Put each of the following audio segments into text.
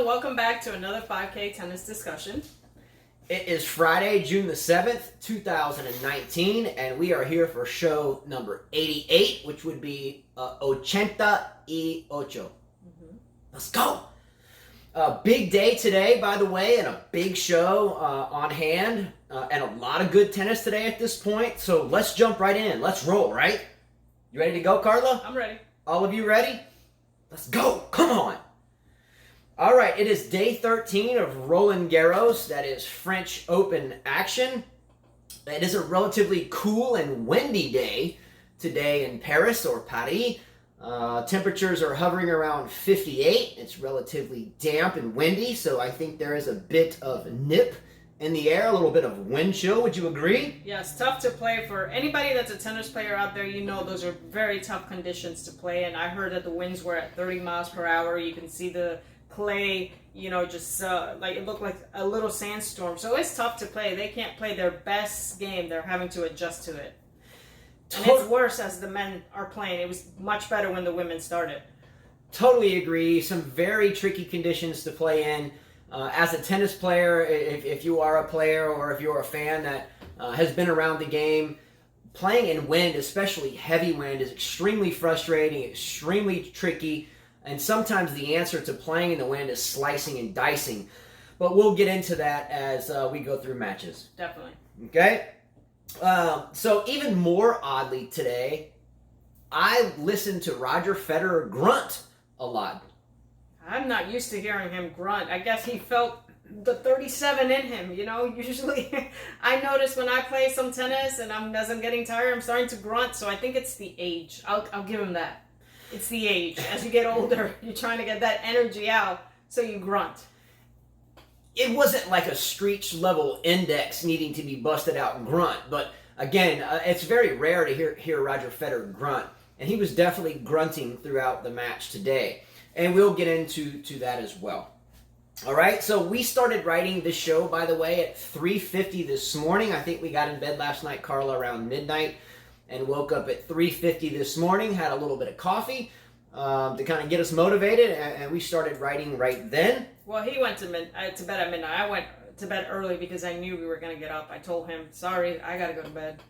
everyone. Welcome back to another 5K tennis discussion. It is Friday, June the 7th, 2019, and we are here for show number 88, which would be 88. Let's go! A big day today, by the way, and a big show on hand, and a lot of good tennis today at this point, so let's jump right in. Let's roll, right? You ready to go, Carla? I'm ready. All of you ready? Let's go! Come on! All right, it is day 13 of Roland Garros. That is French Open action. It is a relatively cool and windy day today in Paris or Paris. Temperatures are hovering around 58. It's relatively damp and windy, so I think there is a bit of nip in the air, a little bit of wind chill. Would you agree? Yes, tough to play for anybody that's a tennis player out there. You know those are very tough conditions to play, and I heard that the winds were at 30 miles per hour. You can see the clay, just like it looked like a little sandstorm. So it's tough to play. They can't play their best game. They're having to adjust to it. And it's worse as the men are playing. It was much better when the women started. Totally agree. Some very tricky conditions to play in. As a tennis player, if you are a player or if you're a fan that has been around the game, playing in wind, especially heavy wind, is extremely frustrating, extremely tricky. And sometimes the answer to playing in the wind is slicing and dicing. But we'll get into that as we go through matches. Definitely. Okay? So even more oddly today, I listened to Roger Federer grunt a lot. I'm not used to hearing him grunt. I guess he felt the 37 in him, Usually I notice when I play some tennis and as I'm getting tired, I'm starting to grunt. So I think it's the age. I'll give him that. It's the age. As you get older, you're trying to get that energy out, so you grunt. It wasn't like a screech level index needing to be busted out and grunt, but again, it's very rare to hear Roger Federer grunt, and he was definitely grunting throughout the match today, and we'll get into that as well. All right, so we started writing this show, by the way, at 3:50 this morning. I think we got in bed last night, Carla, around midnight, and woke up at 3:50 this morning, had a little bit of coffee to kind of get us motivated, and we started writing right then. Well, he went to bed at midnight. I went to bed early because I knew we were going to get up. I told him, sorry, I got to go to bed.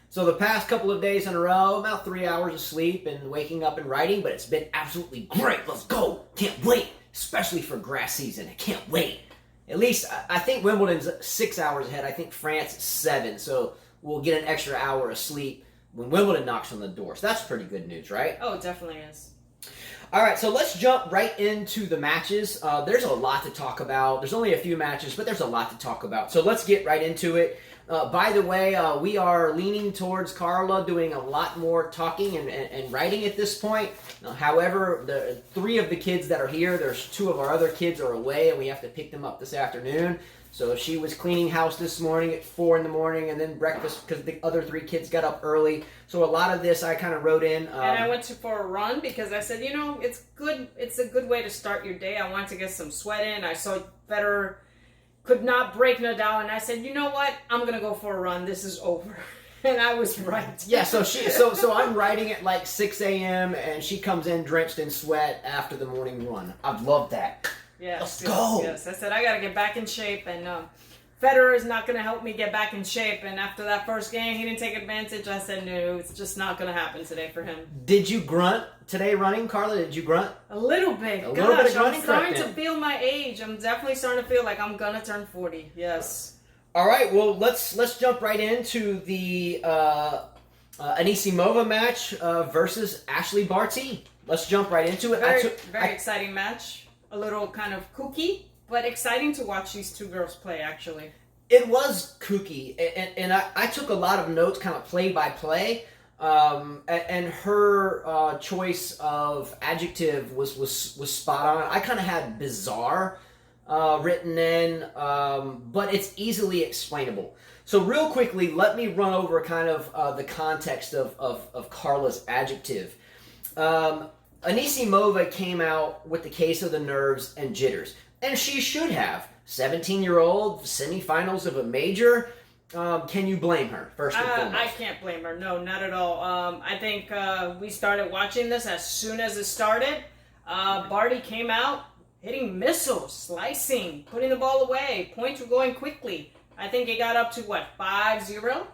So the past couple of days in a row, about 3 hours of sleep and waking up and writing, but it's been absolutely great. Let's go. Can't wait, especially for grass season. I can't wait. At least, I think Wimbledon's 6 hours ahead. I think France is 7, so we'll get an extra hour of sleep when Wimbledon knocks on the door. So that's pretty good news, right? Oh, it definitely is. All right, so let's jump right into the matches. There's a lot to talk about. There's only a few matches, but there's a lot to talk about. So let's get right into it. By the way, we are leaning towards Carla doing a lot more talking and writing at this point. However, the 3 of the kids that are here, there's 2 of our other kids are away, and we have to pick them up this afternoon. So she was cleaning house this morning at 4 in the morning, and then breakfast because the other 3 kids got up early. So a lot of this I kind of wrote in. And I went for a run because I said, it's good. It's a good way to start your day. I wanted to get some sweat in. I saw Federer could not break Nadal, and I said, you know what? I'm going to go for a run. This is over. And I was right. Yeah, so I'm writing at like 6 a.m., and she comes in drenched in sweat after the morning run. I've loved that. Yes, let's go. Yes, I said I got to get back in shape, and Federer is not going to help me get back in shape. And after that first game, he didn't take advantage. I said, no, it's just not going to happen today for him. Did you grunt today running, Carla? Did you grunt? A little bit. Little bit of grunting. I'm starting to feel my age. I'm definitely starting to feel like I'm going to turn 40. Yes. All right, well, let's jump right into the Anisimova match versus Ashley Barty. Let's jump right into it. Very exciting match. A little kind of kooky, but exciting to watch these 2 girls play, actually. It was kooky, and I took a lot of notes, kind of play by play, and her choice of adjective was spot on. I kind of had bizarre written in, but it's easily explainable. So real quickly, let me run over kind of the context of Carla's adjective. Anisimova came out with the case of the nerves and jitters, and she should have. 17-year-old, semifinals of a major. Can you blame her, first and foremost? I can't blame her. No, not at all. I think we started watching this as soon as it started. Barty came out. hitting missiles, slicing, putting the ball away. Points were going quickly. I think it got up to, 5-0?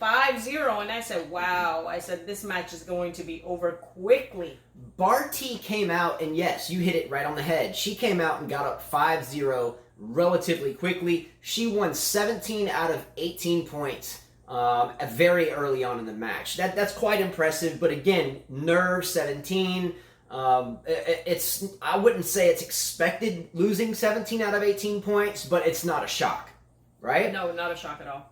5-0, and I said, wow. I said, this match is going to be over quickly. Barty came out, and yes, you hit it right on the head. She came out and got up 5-0 relatively quickly. She won 17 out of 18 points very early on in the match. That's quite impressive, but again, nerve 17. I wouldn't say it's expected losing 17 out of 18 points, but it's not a shock, right? No, not a shock at all.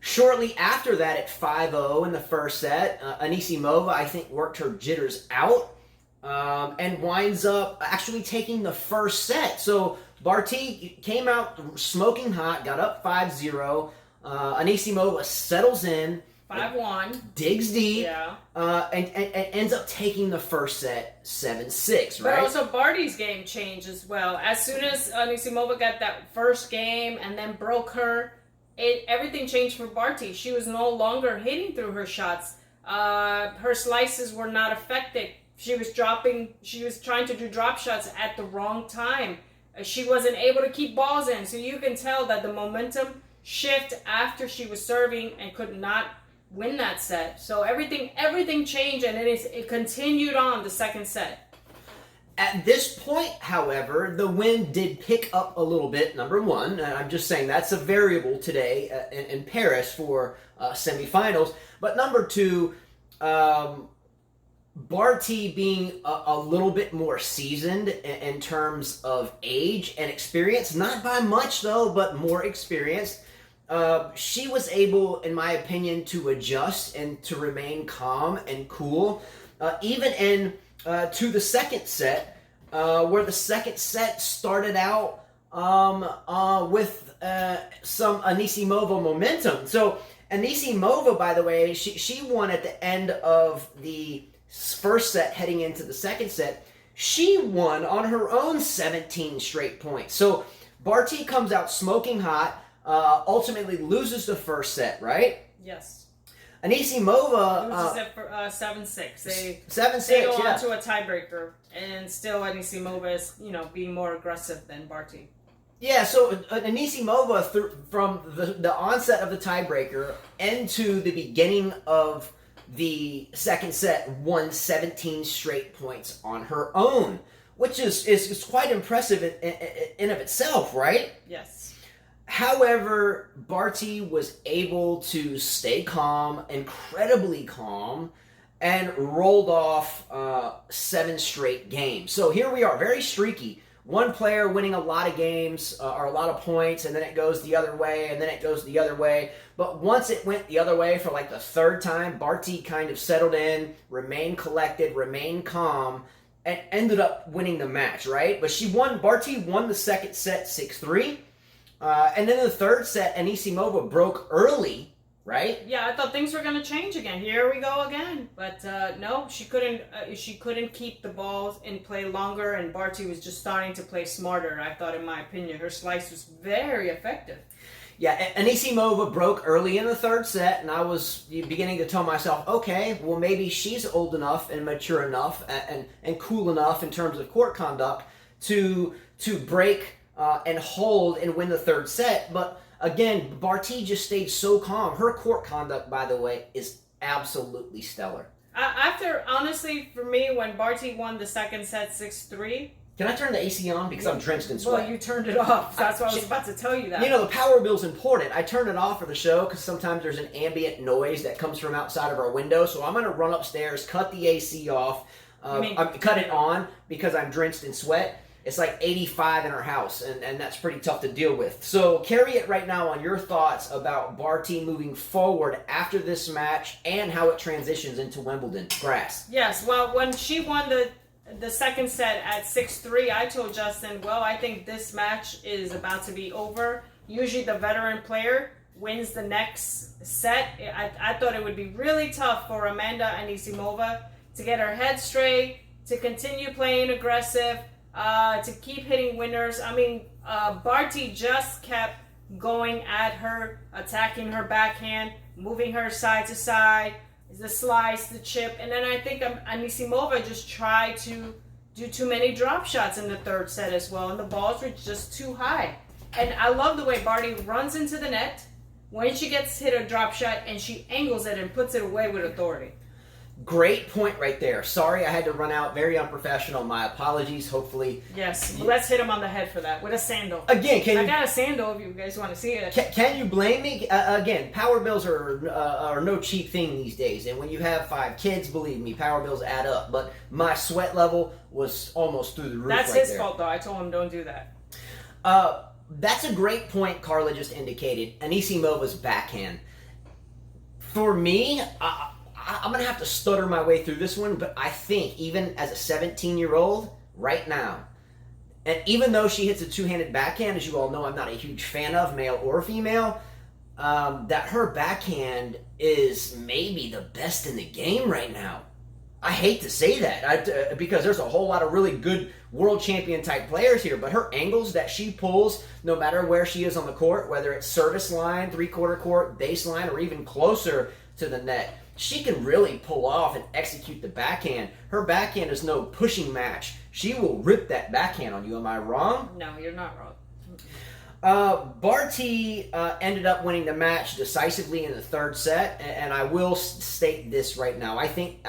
Shortly after that, at 5-0 in the first set, Anisimova, I think, worked her jitters out and winds up actually taking the first set. So Barty came out smoking hot, got up 5-0. Anisimova settles in. 5-1. Digs deep. Yeah. And ends up taking the first set 7-6, right? But also Barty's game changed as well. As soon as Anisimova got that first game and then broke her, everything changed for Barty. She was no longer hitting through her shots. Her slices were not effective. She was trying to do drop shots at the wrong time. She wasn't able to keep balls in. So you can tell that the momentum shift after she was serving and could not win that set. So everything changed, and it continued on the second set. At this point, however, the wind did pick up a little bit, number one. And I'm just saying that's a variable today in Paris for semifinals. But number two, Barty being a little bit more seasoned in terms of age and experience, not by much though, but more experienced, she was able, in my opinion, to adjust and to remain calm and cool, even in to the second set, where the second set started out with some Anisimova momentum. So Anisimova, by the way, she won at the end of the first set heading into the second set. She won on her own 17 straight points. So Barty comes out smoking hot, ultimately loses the first set, right? Yes. Anisimova loses it for 7-6. They 7-6, they go yeah. on to a tiebreaker, and still Anisimova is being more aggressive than Barty. Yeah, so Anisimova, from the onset of the tiebreaker into the beginning of the second set, won 17 straight points on her own, which is quite impressive in of itself, right? Yes. However, Barty was able to stay calm, incredibly calm, and rolled off 7 straight games. So here we are, very streaky. One player winning a lot of games or a lot of points, and then it goes the other way, and then it goes the other way. But once it went the other way for like the third time, Barty kind of settled in, remained collected, remained calm, and ended up winning the match, right? But Barty won the second set 6-3. And then in the third set, Anisimova broke early, right? Yeah, I thought things were going to change again. Here we go again. But no, she couldn't keep the balls in play longer, and Barty was just starting to play smarter, I thought, in my opinion. Her slice was very effective. Yeah, Anisimova broke early in the third set, and I was beginning to tell myself, okay, well, maybe she's old enough and mature enough and cool enough in terms of court conduct to break and hold and win the third set. But again, Barty just stayed so calm. Her court conduct, by the way, is absolutely stellar. Honestly, for me, when Barty won the second set 6-3... Can I turn the AC on? Because I'm drenched in sweat. Well, you turned it off. That's why I was about to tell you that. The power bill's important. I turned it off for the show because sometimes there's an ambient noise that comes from outside of our window. So I'm going to run upstairs, cut the AC off, cut it on because I'm drenched in sweat. It's like 85 in our house, and that's pretty tough to deal with. So carry it right now on your thoughts about Barty moving forward after this match and how it transitions into Wimbledon grass. Yes, well, when she won the second set at 6-3, I told Justin, well, I think this match is about to be over. Usually the veteran player wins the next set. I thought it would be really tough for Amanda Anisimova to get her head straight, to continue playing aggressive, to keep hitting winners. I mean, Barty just kept going at her, attacking her backhand, moving her side to side, the slice, the chip, and then I think Anisimova just tried to do too many drop shots in the third set as well, and the balls were just too high. And I love the way Barty runs into the net when she gets hit a drop shot, and she angles it and puts it away with authority. Great point right there. Sorry I had to run out. Very unprofessional. My apologies. Hopefully. Yes. Let's hit him on the head for that with a sandal. Again, I got a sandal if you guys want to see it. Can you blame me? Again, power bills are no cheap thing these days. And when you have 5 kids, believe me, power bills add up. But my sweat level was almost through the roof. That's right his there. fault, though. I told him don't do that. That's a great point Carla just indicated. Anisimova's backhand. For me, I'm going to have to stutter my way through this one, but I think even as a 17-year-old right now, and even though she hits a two-handed backhand, as you all know I'm not a huge fan of, male or female, that her backhand is maybe the best in the game right now. I hate to say that because there's a whole lot of really good world champion type players here, but her angles that she pulls, no matter where she is on the court, whether it's service line, three-quarter court, baseline, or even closer to the net, she can really pull off and execute the backhand. Her backhand is no pushing match. She will rip that backhand on you. Am I wrong? No, you're not wrong. Barty ended up winning the match decisively in the third set, and I will state this right now. I think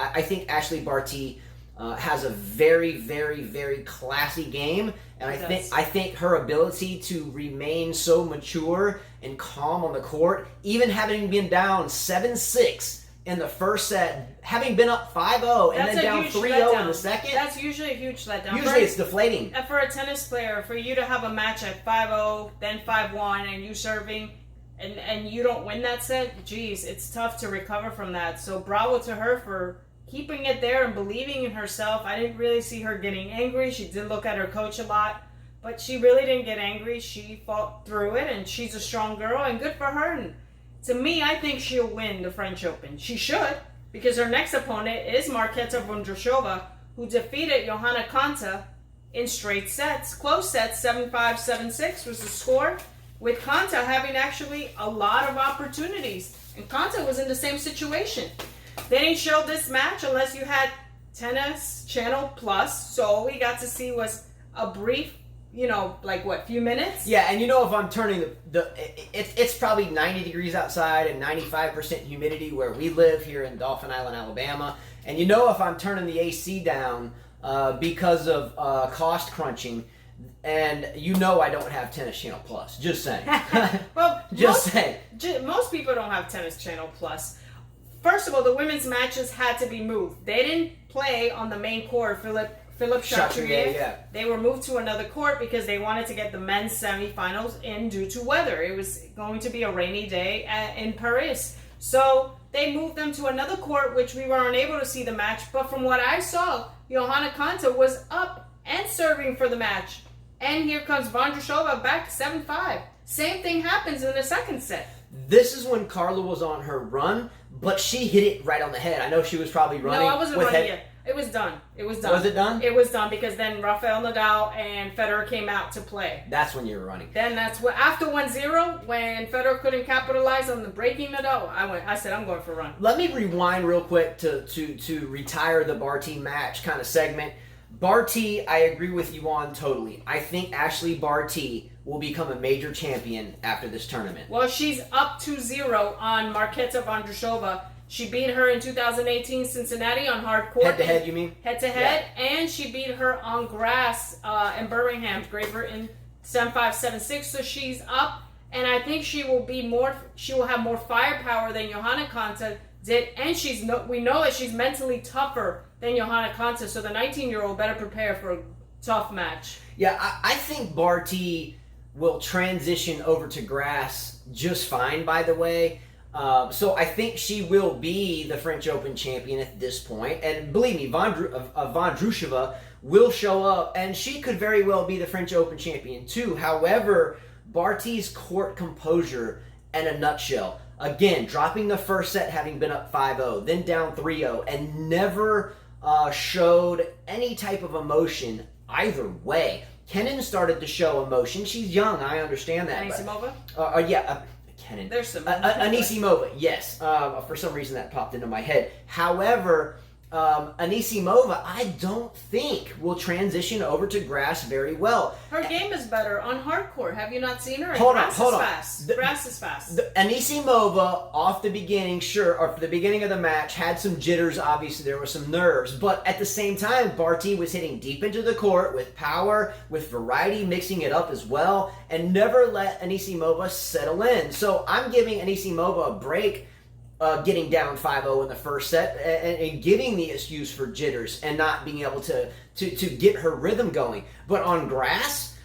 Ashley Barty has a very, very, very classy game, and I think her ability to remain so mature and calm on the court, even having been down 7-6 in the first set, having been up 5-0 and then down 3-0 in the second. That's usually a huge letdown. Usually it's deflating. And for a tennis player, for you to have a match at 5-0, then 5-1, and you serving, and you don't win that set, geez, it's tough to recover from that. So bravo to her for keeping it there and believing in herself. I didn't really see her getting angry. She did look at her coach a lot, but she really didn't get angry. She fought through it, and she's a strong girl, and good for her. And to me, I think she'll win the French Open. She should, because her next opponent is Marketa Vondrousova, who defeated Johanna Konta in straight sets. Close sets, 7-5, 7-6 was the score, with Konta having actually a lot of opportunities. And Konta was in the same situation. They didn't show this match unless you had Tennis Channel Plus, so all we got to see was a brief, few minutes? Yeah, and if I'm turning it's probably 90 degrees outside and 95% humidity where we live here in Dauphin Island, Alabama. And if I'm turning the AC down because of cost crunching, and I don't have Tennis Channel Plus. Just saying. Well, saying. Most people don't have Tennis Channel Plus. First of all, the women's matches had to be moved. They didn't play on the main court, Philippe Chatrier. Yeah. They were moved to another court because they wanted to get the men's semifinals in due to weather. It was going to be a rainy day in Paris. So they moved them to another court, which we were unable to see the match. But from what I saw, Johanna Konta was up and serving for the match. And here comes Vondrousova back 7-5. Same thing happens in the second set. This is when Carla was on her run, but she hit it right on the head. I know she was probably running. No, I wasn't running yet. It was done. Was it done? It was done because then Rafael Nadal and Federer came out to play. That's when you were running. Then that's what after 1-0, when Federer couldn't capitalize on the breaking Nadal, I said I'm going for a run. Let me rewind real quick to retire the Barty match kind of segment. Barty, I agree with you on totally. I think Ashley Barty will become a major champion after this tournament. Well, she's up 2-0 on Marketa Vondrousova. She beat her in 2018 Cincinnati on hard court. Head-to-head, you mean? Head-to-head. Yeah. And she beat her on grass in Birmingham, Great Britain, 7-5, 7-6. So she's up, and I think she will have more firepower than Johanna Konta did. And we know that she's mentally tougher than Johanna Konta, so the 19-year-old better prepare for a tough match. Yeah, I think Barty will transition over to grass just fine, by the way. So I think she will be the French Open champion at this point. And believe me, Vondrousova will show up, and she could very well be the French Open champion too. However, Barty's court composure in a nutshell. Again, dropping the first set having been up 5-0, then down 3-0, and never showed any type of emotion either way. Kenin started to show emotion. She's young, I understand that. Anisimova? Kenin. There's some. Anisimova, yes. For some reason that popped into my head. However, Anisimova, I don't think will transition over to grass very well. Her game is better on hard court. Have you not seen her? Hold on. Fast. Grass is fast. Anisimova, off the beginning, sure, or for the beginning of the match, had some jitters. Obviously, there were some nerves. But at the same time, Barty was hitting deep into the court with power, with variety, mixing it up as well, and never let Anisimova settle in. So I'm giving Anisimova a break. Getting down 5-0 in the first set and giving the excuse for jitters and not being able to get her rhythm going. But on grass,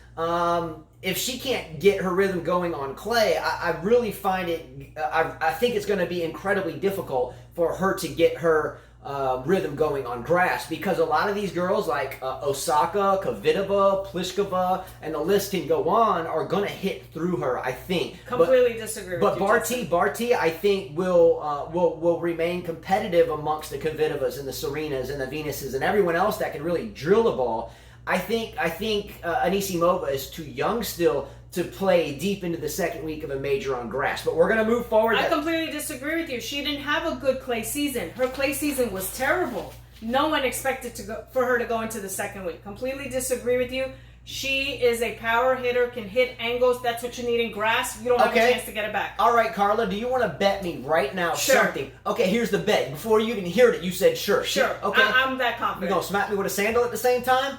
if she can't get her rhythm going on clay, I really find it, I think it's going to be incredibly difficult for her to get her rhythm going on grass, because a lot of these girls like Osaka, Kvitova, Pliskova, and the list can go on, are going to hit through her, I think. Completely disagree with you. But Barty, I think will remain competitive amongst the Kvitovas and the Serenas and the Venuses and everyone else that can really drill the ball. I think Anisimova is too young still to play deep into the second week of a major on grass. But we're going to move forward. I completely disagree with you. She didn't have a good clay season. Her clay season was terrible. No one expected for her to go into the second week. Completely disagree with you. She is a power hitter, can hit angles. That's what you need in grass. You don't have a chance to get it back. All right, Carla, do you want to bet me right now something? Okay, here's the bet. Before you even heard it, you said sure. Sure. Okay. I'm that confident. You going to smack me with a sandal at the same time?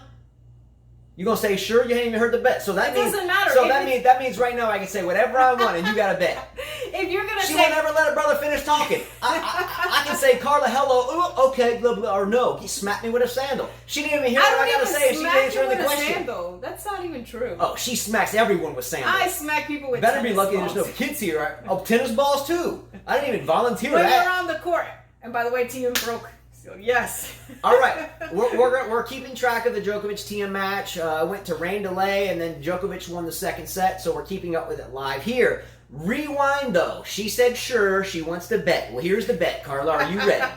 You gonna say sure? You ain't even heard the bet, so that means doesn't matter. So that means right now I can say whatever I want, and you got to bet. If you're gonna she won't ever let her brother finish talking. I can say Carla, hello, ooh, okay, blah blah, or no. He smacked me with a sandal. She didn't even hear what I got to say. She didn't answer the question. Sandal. That's not even true. Oh, she smacks everyone with sandals. I smack people with. Better be lucky there's no kids here. Oh, tennis balls too. I didn't even volunteer when that. You're on the court, and by the way, Thiem broke. So yes. All right, we're keeping track of the Djokovic-Thiem match. Went to rain delay, and then Djokovic won the second set, so we're keeping up with it live here. Rewind though. She said sure. She wants to bet. Well, here's the bet, Carla. Are you ready?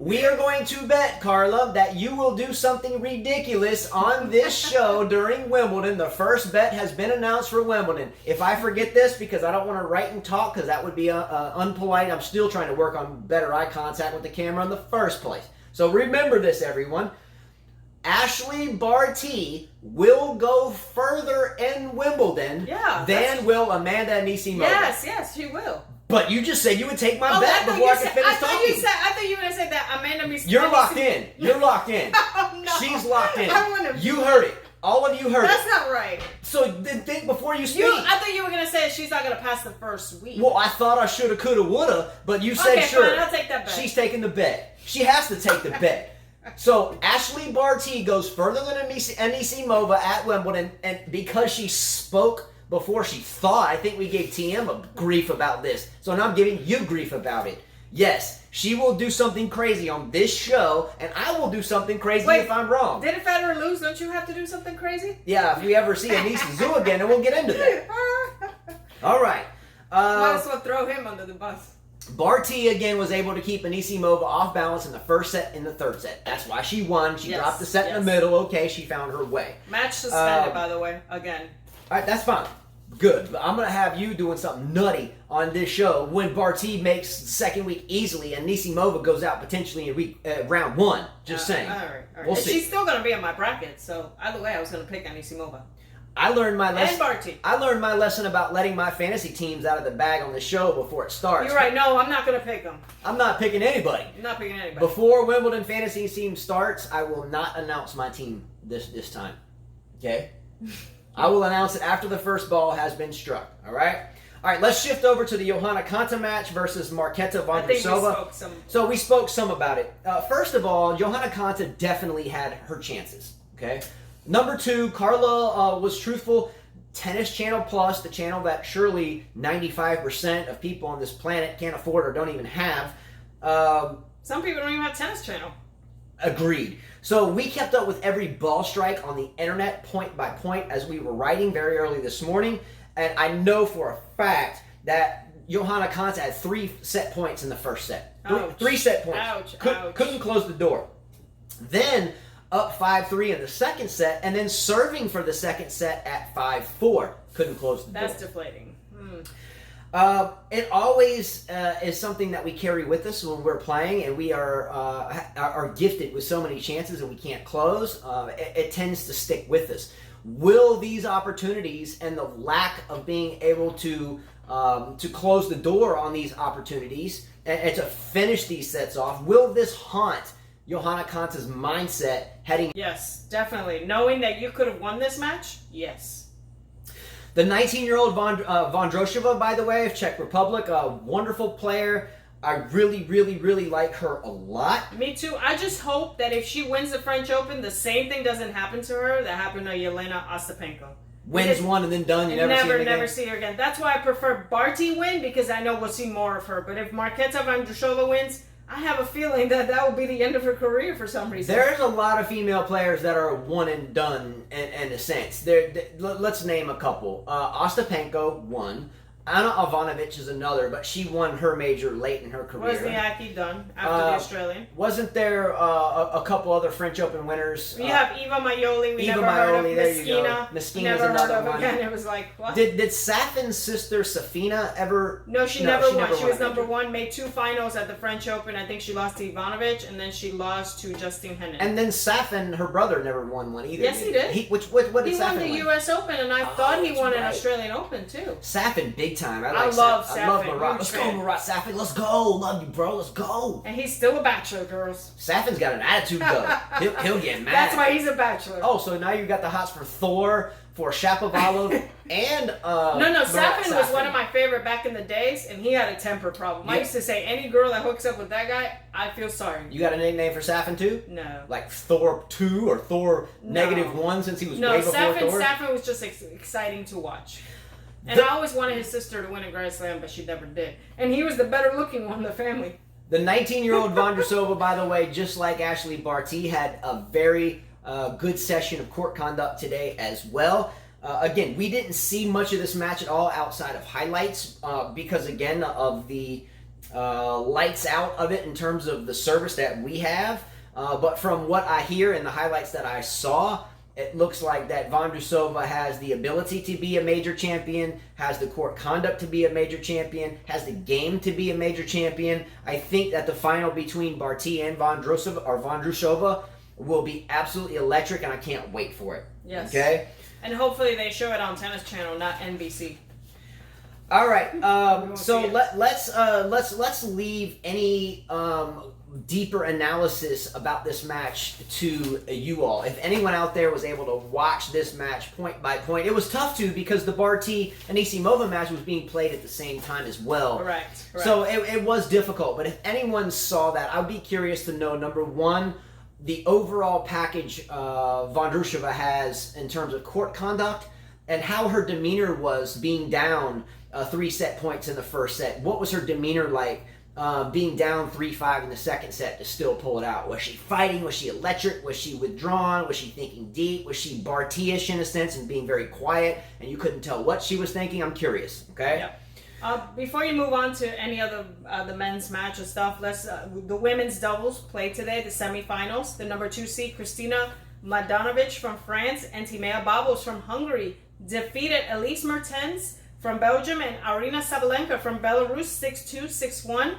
We are going to bet, Carla, that you will do something ridiculous on this show during Wimbledon. The first bet has been announced for Wimbledon. If I forget this, because I don't want to write and talk, because that would be unpolite. I'm still trying to work on better eye contact with the camera in the first place. So remember this, everyone. Ashley Barty will go further in Wimbledon than will Amanda Anisimova. Yes, she will. But you just said you would take my bet before I could finish talking. I thought you were going to say that Amanda Anisimova. You're locked in. You're locked in. Oh, no. She's locked in. I you heard it. All of you heard That's not right. So then think before you speak. I thought you were going to say she's not going to pass the first week. Well, I thought I shoulda, coulda, woulda, but you said sure. Fine, I'll take that bet. She's taking the bet. She has to take the bet. So Ashley Barty goes further than Anisimova at Wimbledon, and because she spoke before she thought, I think we gave Thiem a grief about this. So now I'm giving you grief about it. Yes, she will do something crazy on this show, and I will do something crazy if I'm wrong. Didn't Federer lose? Don't you have to do something crazy? Yeah, if we ever see Anisimova again, then we'll get into that. All right. Might as well throw him under the bus. Barty again was able to keep Anisimova off balance in the first set and the third set. That's why she won. She dropped the set in the middle. Okay, she found her way. Match suspended, by the way, again. All right, that's fine. Good. But I'm going to have you doing something nutty on this show when Barty makes second week easily and Anisimova goes out potentially in round one. Just saying. All right. We'll see. She's still going to be in my bracket, so either way I was going to pick Anisimova. I learned my lesson. And Barty. I learned my lesson about letting my fantasy teams out of the bag on the show before it starts. You're right. No, I'm not going to pick them. I'm not picking anybody. I'm not picking anybody. Before Wimbledon fantasy team starts, I will not announce my team this time. Okay? I will announce it after the first ball has been struck. All right? All right, let's shift over to the Johanna Konta match versus Marketa Vondrousova. So we spoke some about it. First of all, Johanna Konta definitely had her chances. Okay? Number two, Carla was truthful. Tennis Channel Plus, the channel that surely 95% of people on this planet can't afford or don't even have. Some people don't even have Tennis Channel. Agreed. So we kept up with every ball strike on the internet point by point as we were writing very early this morning. And I know for a fact that Johanna Konta had 3 set points in the first set. Three set points. Ouch. Couldn't close the door. Then up 5-3 in the second set, and then serving for the second set at 5-4. Couldn't close the door. That's deflating. It always is something that we carry with us when we're playing, and we are gifted with so many chances and we can't close. It tends to stick with us. Will these opportunities and the lack of being able to close the door on these opportunities and to finish these sets off, will this haunt Johanna Konta's mindset heading? Yes, definitely. Knowing that you could have won this match, yes. The 19-year-old Vondrousova, by the way, of Czech Republic, a wonderful player. I really, really, really like her a lot. Me too. I just hope that if she wins the French Open, the same thing doesn't happen to her that happened to Yelena Ostapenko. Wins one and then done. You never see her again. That's why I prefer Barty win, because I know we'll see more of her. But if Marketa Vondrousova wins, I have a feeling that will be the end of her career for some reason. There's a lot of female players that are one and done in a sense. Let's name a couple. Ostapenko won. Anna Ivanovic is another, but she won her major late in her career. Wozniacki done after the Australian. Wasn't there a couple other French Open winners? We have Eva Maioli. We never heard of Meskina. Meskina's another one. Again, it was like, what? Did Safin's sister Safina ever? No, she never won. She was number one. Made 2 finals at the French Open. I think she lost to Ivanovic, and then she lost to Justine Henin. And then Safin, her brother, never won one either. Yes, he did. What did Safin win? He won the U.S. Open, and I thought he won an Australian Open too. Safin, big time. I love Safin. I love Marat. Let's go, Marat Safin. Let's go. Love you, bro. Let's go. And he's still a bachelor, girls. Safin's got an attitude, though. He'll get mad. That's why he's a bachelor. Oh, so now you got the hots for Thor, for Shapovalov, and No, Safin was one of my favorite back in the days, and he had a temper problem. I used to say, any girl that hooks up with that guy, I feel sorry. You got a nickname for Safin too? No. Like Thor 2 or Thor -1 since he was way before Thor? Safin was just exciting to watch. And I always wanted his sister to win a Grand Slam, but she never did. And he was the better looking one in the family. The 19-year-old Vondrousova, by the way, just like Ashley Barty, had a very good session of court conduct today as well. Again, we didn't see much of this match at all outside of highlights because, again, of the lights out of it in terms of the service that we have. But from what I hear in the highlights that I saw, it looks like that Vondrousova has the ability to be a major champion, has the court conduct to be a major champion, has the game to be a major champion. I think that the final between Barty and Vondrousova will be absolutely electric, and I can't wait for it. Yes. Okay? And hopefully they show it on Tennis Channel, not NBC. All right. So let's leave any deeper analysis about this match to you all. If anyone out there was able to watch this match point by point, it was tough to because the Barty Anisimova match was being played at the same time as well. Correct. So it was difficult. But if anyone saw that, I'd be curious to know, number one, the overall package Vondrousova has in terms of court conduct and how her demeanor was being down 3 set points in the first set. What was her demeanor like being down 3-5 in the second set to still pull it out? Was she fighting? Was she electric? Was she withdrawn? Was she thinking deep? Was she Barty-ish in a sense and being very quiet and you couldn't tell what she was thinking? I'm curious, okay? Yep. Before you move on to any other the men's match and stuff, let's the women's doubles played today, the semifinals. The number 2 seed Kristina Mladenovic from France and Timea Babos from Hungary defeated Elise Mertens from Belgium and Arina Sabalenka from Belarus 6-2, 6-1.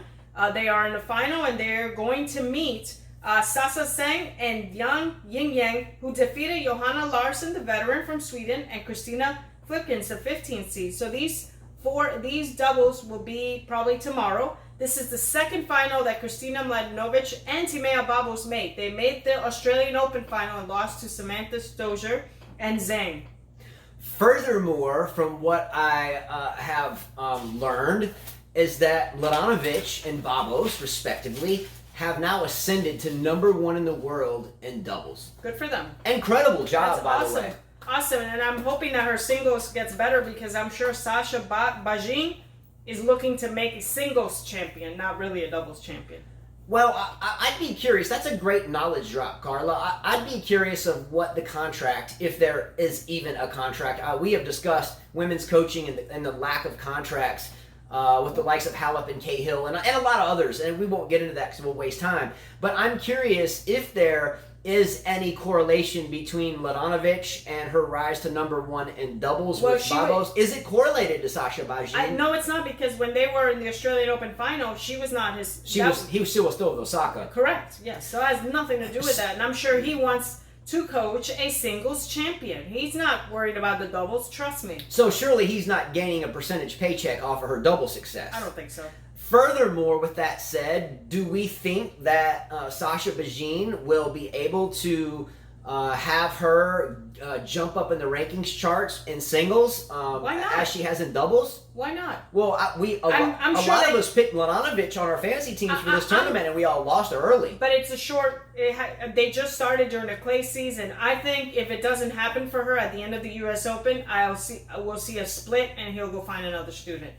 They are in the final and they're going to meet Sasa Seng and Yang Yingyang, who defeated Johanna Larsson, the veteran from Sweden, and Christina Flipkins, the 15th seed. So these doubles will be probably tomorrow. This is the second final that Kristina Mladenovic and Timea Babos made. They made the Australian Open final and lost to Samantha Stosur and Zhang. Furthermore, from what I have learned, is that Mladenovic and Babos, respectively, have now ascended to number 1 in the world in doubles. Good for them. Incredible job, by the way. Awesome, and I'm hoping that her singles gets better because I'm sure Sasha Bajin is looking to make a singles champion, not really a doubles champion. Well, I'd be curious. That's a great knowledge drop, Carla. I'd be curious of what the contract, if there is even a contract. We have discussed women's coaching and the lack of contracts with the likes of Halep and Cahill and a lot of others, and we won't get into that because we'll waste time. But I'm curious if there is any correlation between Mladenovic and her rise to number one in doubles with Babos? Is it correlated to Sasha Bajin? No, it's not, because when they were in the Australian Open final, she was not his... He was still with Osaka. Correct, yes. So it has nothing to do with that. And I'm sure he wants to coach a singles champion. He's not worried about the doubles, trust me. So surely he's not gaining a percentage paycheck off of her double success. I don't think so. Furthermore, with that said, do we think that Sasha Bajin will be able to have her jump up in the rankings charts in singles Why not? as she has in doubles? Why not? Well, I'm sure a lot of us picked Mladenovic on our fantasy teams for this tournament, and we all lost early. But it's a short... they just started during the clay season. I think if it doesn't happen for her at the end of the U.S. Open, we'll see a split, and he'll go find another student.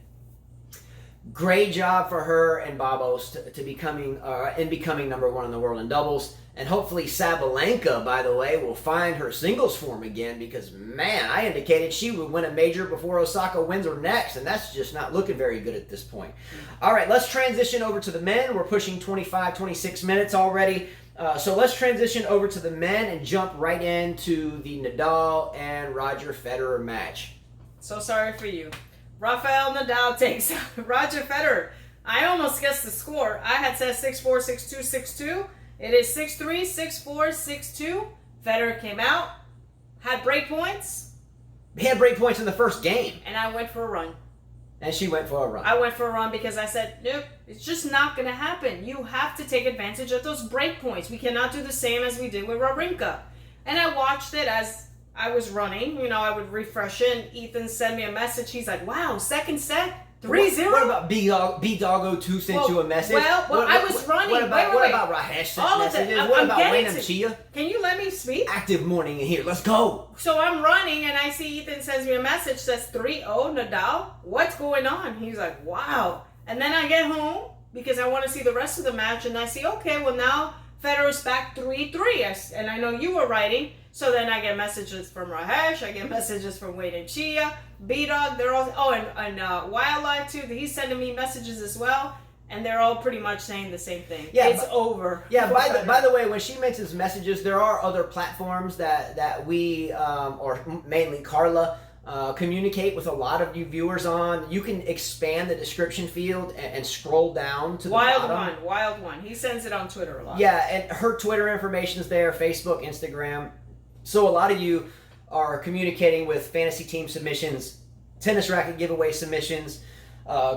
Great job for her and Babos to becoming number one in the world in doubles. And hopefully Sabalenka, by the way, will find her singles form again, because, man, I indicated she would win a major before Osaka wins her next, and that's just not looking very good at this point. All right, let's transition over to the men. We're pushing 25, 26 minutes already. So let's transition over to the men and jump right into the Nadal and Roger Federer match. So sorry for you. Rafael Nadal takes Roger Federer. I almost guessed the score. I had said 6-4, 6-2, 6-2. It is 6-3, 6-4, 6-2. Federer came out, had break points. He had break points in the first game. And I went for a run. And she went for a run. I went for a run because I said, nope, it's just not going to happen. You have to take advantage of those break points. We cannot do the same as we did with Wawrinka. And I watched it as I was running. You know, I would refresh it, and Ethan sent me a message. He's like, wow, second set, 3-0. What about B-Doggo2 sent you a message? I was running. What about Rahesh sent messages? What about Raynham Chia? Can you let me speak? Active morning in here. Let's go. So I'm running, and I see Ethan sends me a message, says 3-0 Nadal. What's going on? He's like, wow. And then I get home because I want to see the rest of the match, and I see, okay, well, now Federer's back 3-3. And I know you were writing. So then I get messages from Rahesh, I get messages from Wade and Chia, B-Dog, they're all, and Wildlife too, he's sending me messages as well, and they're all pretty much saying the same thing. Yeah, it's over. Yeah, by the way, when she mentions messages, there are other platforms that we, or mainly Carla, communicate with a lot of you viewers on. You can expand the description field and scroll down to the bottom. Wild One. He sends it on Twitter a lot. Yeah, and her Twitter information is there, Facebook, Instagram. So a lot of you are communicating with fantasy team submissions, tennis racket giveaway submissions,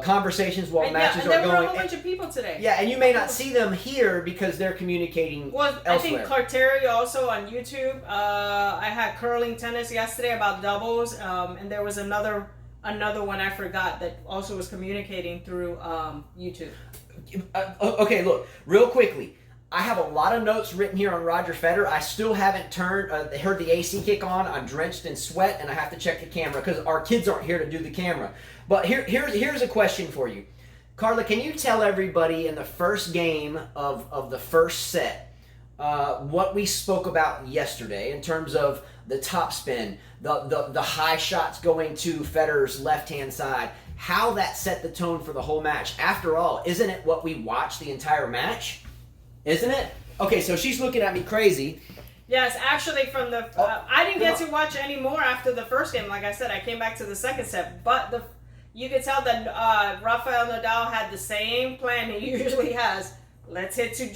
conversations while matches are going. There were a whole bunch of people today. Yeah, and you may not see them here because they're communicating elsewhere. I think Carteri also on YouTube. I had curling tennis yesterday about doubles, and there was another one I forgot that also was communicating through YouTube. Okay, look, real quickly. I have a lot of notes written here on Roger Federer. I still haven't heard the AC kick on. I'm drenched in sweat, and I have to check the camera because our kids aren't here to do the camera. But here's a question for you. Carla, can you tell everybody in the first game of the first set what we spoke about yesterday in terms of the topspin, the high shots going to Federer's left-hand side, how that set the tone for the whole match? After all, isn't it what we watched the entire match? Isn't it? Okay, so she's looking at me crazy. Yes, actually, from the I didn't get to watch any more after the first game. Like I said, I came back to the second set, but you could tell that Rafael Nadal had the same plan he usually has. Let's hit to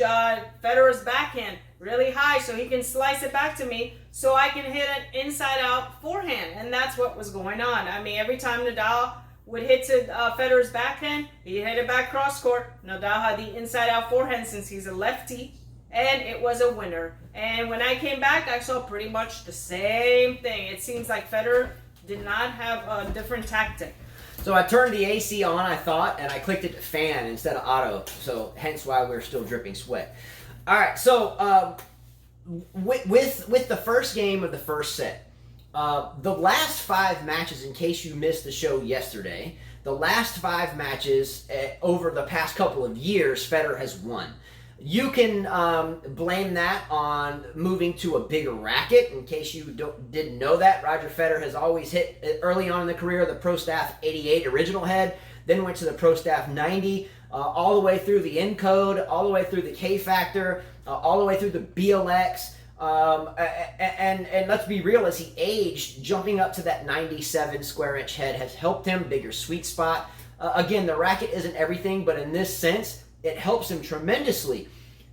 Federer's backhand really high so he can slice it back to me so I can hit an inside-out forehand, and that's what was going on. I mean, every time Nadal would hit to Federer's backhand, he hit it back cross court. Nadal had the inside-out forehand since he's a lefty, and it was a winner. And when I came back, I saw pretty much the same thing. It seems like Federer did not have a different tactic. So I turned the AC on, I thought, and I clicked it to fan instead of auto, so hence why we're still dripping sweat. All right, so with the first game of the first set, the last 5 matches, in case you missed the show yesterday, the last 5 matches over the past couple of years, Federer has won. You can blame that on moving to a bigger racket. In case you didn't know that, Roger Federer has always hit, early on in the career, the Pro Staff 88 original head, then went to the Pro Staff 90, all the way through the Encode, all the way through the K Factor, all the way through the BLX, And let's be real, as he aged, jumping up to that 97 square inch head has helped him, bigger sweet spot. Again, the racket isn't everything, but in this sense, it helps him tremendously.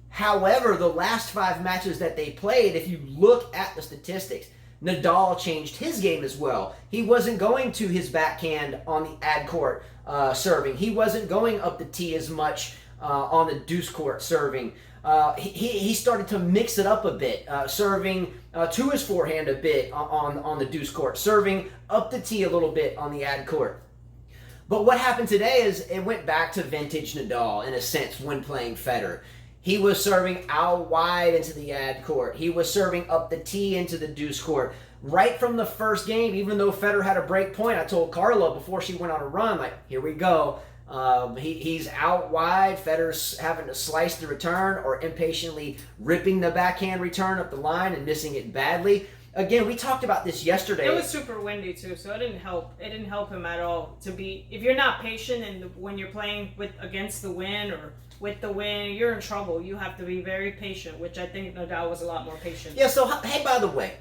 However, the last 5 matches that they played, if you look at the statistics, Nadal changed his game as well. He wasn't going to his backhand on the ad court serving. He wasn't going up the tee as much on the deuce court serving. He started to mix it up a bit, serving to his forehand a bit on the deuce court, serving up the tee a little bit on the ad court. But what happened today is it went back to vintage Nadal in a sense when playing Federer. He was serving out wide into the ad court. He was serving up the tee into the deuce court. Right from the first game, even though Federer had a break point, I told Carla before she went on a run, like, here we go. He's out wide. Federer's having to slice the return or impatiently ripping the backhand return up the line and missing it badly. Again, we talked about this yesterday. It was super windy too, so it didn't help. It didn't help him at all to be. If you're not patient and when you're playing against the wind or with the wind, you're in trouble. You have to be very patient, which I think Nadal was a lot more patient. Yeah. So hey, by the way,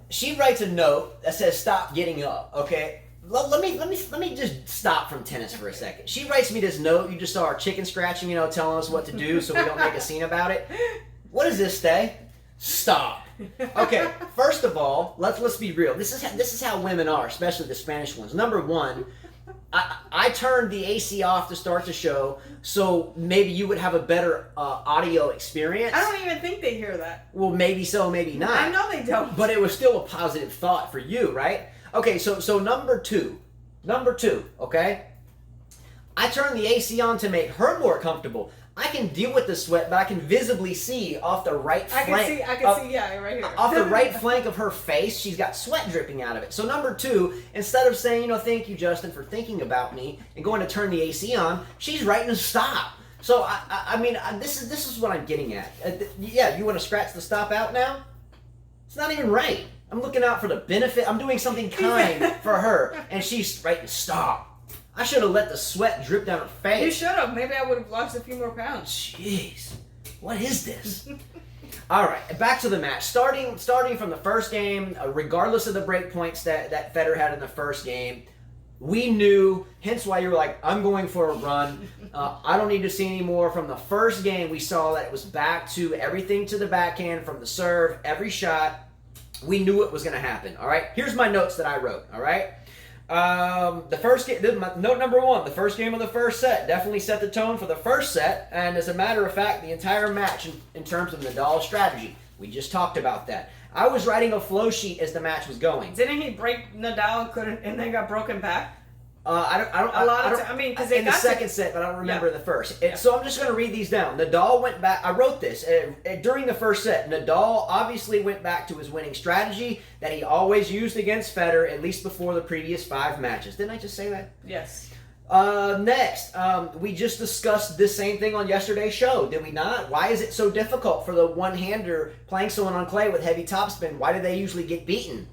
she writes a note that says "Stop getting up." Okay. Let me just stop from tennis for a second. She writes me this note. You just saw her chicken scratching, telling us what to do so we don't make a scene about it. What does this say? Stop. Okay, first of all, let's be real. This is how women are, especially the Spanish ones. Number one, I turned the AC off to start the show, so maybe you would have a better audio experience. I don't even think they hear that. Well, maybe so, maybe not. I know they don't. But it was still a positive thought for you, right? Okay, so number two, okay? I turned the AC on to make her more comfortable. I can deal with the sweat, but I can visibly see off the right flank. I can see, yeah, right here. Off the right flank of her face, she's got sweat dripping out of it. So number two, instead of saying, thank you, Justin, for thinking about me and going to turn the AC on, she's writing to stop. So I mean, this is what I'm getting at. Yeah, you want to scratch the stop out now? It's not even right. I'm looking out for the benefit. I'm doing something kind for her, and she's writing stop. I should have let the sweat drip down her face. You should have. Maybe I would have lost a few more pounds. Jeez, what is this? All right, back to the match. Starting from the first game, regardless of the break points that Federer had in the first game, we knew, hence why you were like, I'm going for a run. I don't need to see any more. From the first game, we saw that it was back to everything to the backhand, from the serve, every shot. We knew it was going to happen, all right? Here's my notes that I wrote, all right? The first game, note number one, the first game of the first set definitely set the tone for the first set, and as a matter of fact, the entire match in terms of Nadal's strategy. We just talked about that. I was writing a flow sheet as the match was going. Didn't he break Nadal and then got broken back? I mean, because in the second set, but I don't remember the first. So I'm just going to read these down. Nadal went back. I wrote this during the first set. Nadal obviously went back to his winning strategy that he always used against Federer, at least before the previous 5 matches. Didn't I just say that? Yes. Next, we just discussed this same thing on yesterday's show, did we not? Why is it so difficult for the one-hander playing someone on clay with heavy topspin? Why do they usually get beaten?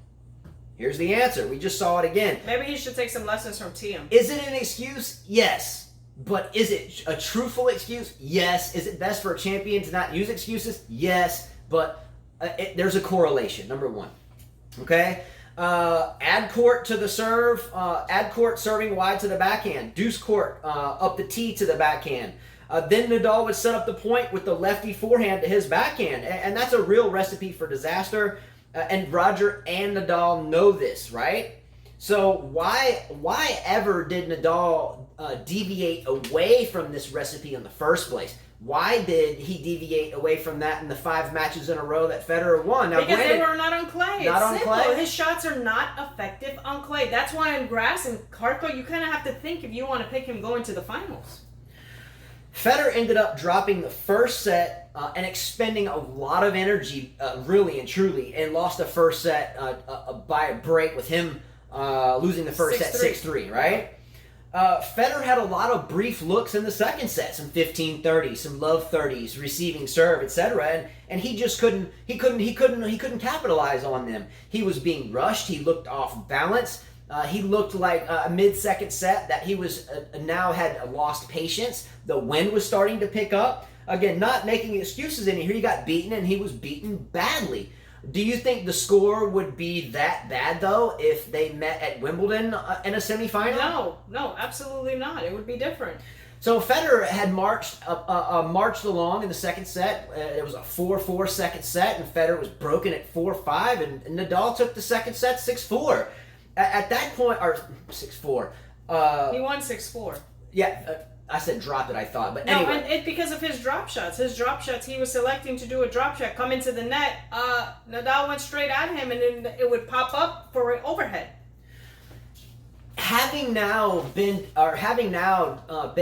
Here's the answer. We just saw it again. Maybe he should take some lessons from Thiem. Is it an excuse? Yes. But is it a truthful excuse? Yes. Is it best for a champion to not use excuses? Yes. But there's a correlation, number one. Okay? Ad court to the serve. Ad court serving wide to the backhand. Deuce court up the tee to the backhand. Then Nadal would set up the point with the lefty forehand to his backhand. And that's a real recipe for disaster. And Roger and Nadal know this, right? So why ever did Nadal deviate away from this recipe in the first place? Why did he deviate away from that in the 5 matches in a row that Federer won? Now, because they were not on clay. Not on clay? His shots are not effective on clay. That's why in grass and hardcore, you kind of have to think if you want to pick him going to the finals. Federer ended up dropping the first set and expending a lot of energy, really and truly, and lost the first set by a break with him losing the first set 6-3, right? Federer had a lot of brief looks in the second set, some 15-30s, some love 30s, receiving serve, etc., and he just couldn't capitalize on them. He was being rushed. He looked off balance. He looked like a mid-second set that he was now had lost patience. The wind was starting to pick up. again, not making excuses in here. He got beaten, and he was beaten badly. Do you think the score would be that bad, though, if they met at Wimbledon in a semifinal? No, absolutely not. It would be different. So Federer had marched along in the second set. It was a 4-4 second set, and Federer was broken at 4-5, and Nadal took the second set 6-4. At that point, or 6-4. He won 6-4. Yeah, I said drop it, I thought. But no, anyway. and it because of his drop shots. His drop shots, he was selecting to do a drop shot, come into the net. Nadal went straight at him, and then it would pop up for an overhead. Having now been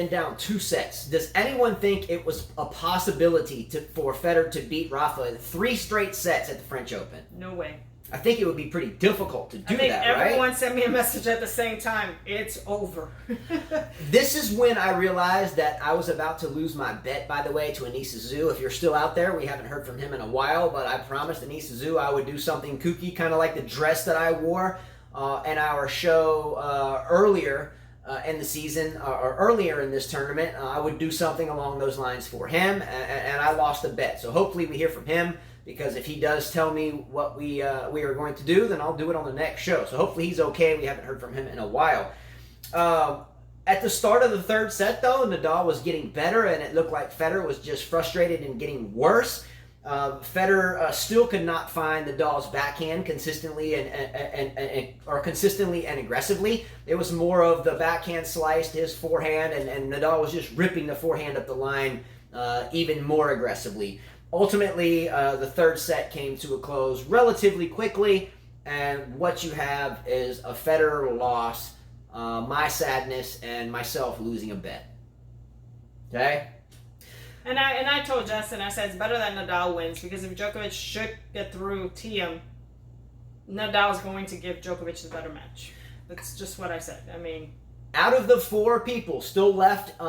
down 2 sets, does anyone think it was a possibility for Federer to beat Rafa in 3 straight sets at the French Open? No way. I think it would be pretty difficult to do that, right? I think everyone sent me a message at the same time. It's over. This is when I realized that I was about to lose my bet, by the way, to Anisimova. If you're still out there, we haven't heard from him in a while, but I promised Anisimova I would do something kooky, kind of like the dress that I wore in our show earlier in the season, or earlier in this tournament. I would do something along those lines for him, and I lost the bet. So hopefully we hear from him, because if he does tell me what we are going to do, then I'll do it on the next show. So hopefully he's okay. We haven't heard from him in a while. At the start of the third set, though, Nadal was getting better, and it looked like Federer was just frustrated and getting worse. Federer still could not find Nadal's backhand consistently and aggressively. It was more of the backhand slice to his forehand, and Nadal was just ripping the forehand up the line even more aggressively. Ultimately, the third set came to a close relatively quickly, and what you have is a Federer loss, my sadness, and myself losing a bet. Okay? And I told Justin, I said it's better that Nadal wins, because if Djokovic should get through Thiem, Nadal's going to give Djokovic the better match. That's just what I said. I mean, out of the 4 people still left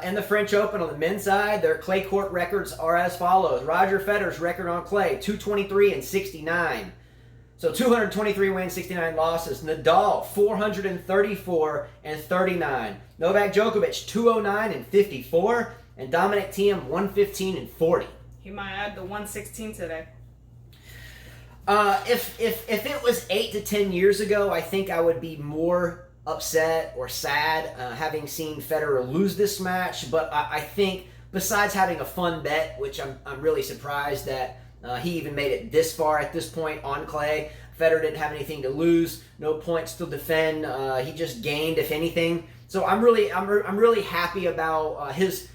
in the French Open on the men's side, their clay court records are as follows. Roger Federer's record on clay, 223 and 69. So 223 wins, 69 losses. Nadal, 434 and 39. Novak Djokovic, 209 and 54. And Dominic Thiem, 115 and 40. He might add the 116 today. If it was 8 to 10 years ago, I think I would be more upset or sad having seen Federer lose this match. But I think, besides having a fun bet, which I'm really surprised that he even made it this far at this point on clay. Federer didn't have anything to lose, no points to defend. He just gained, if anything. So I'm really happy about his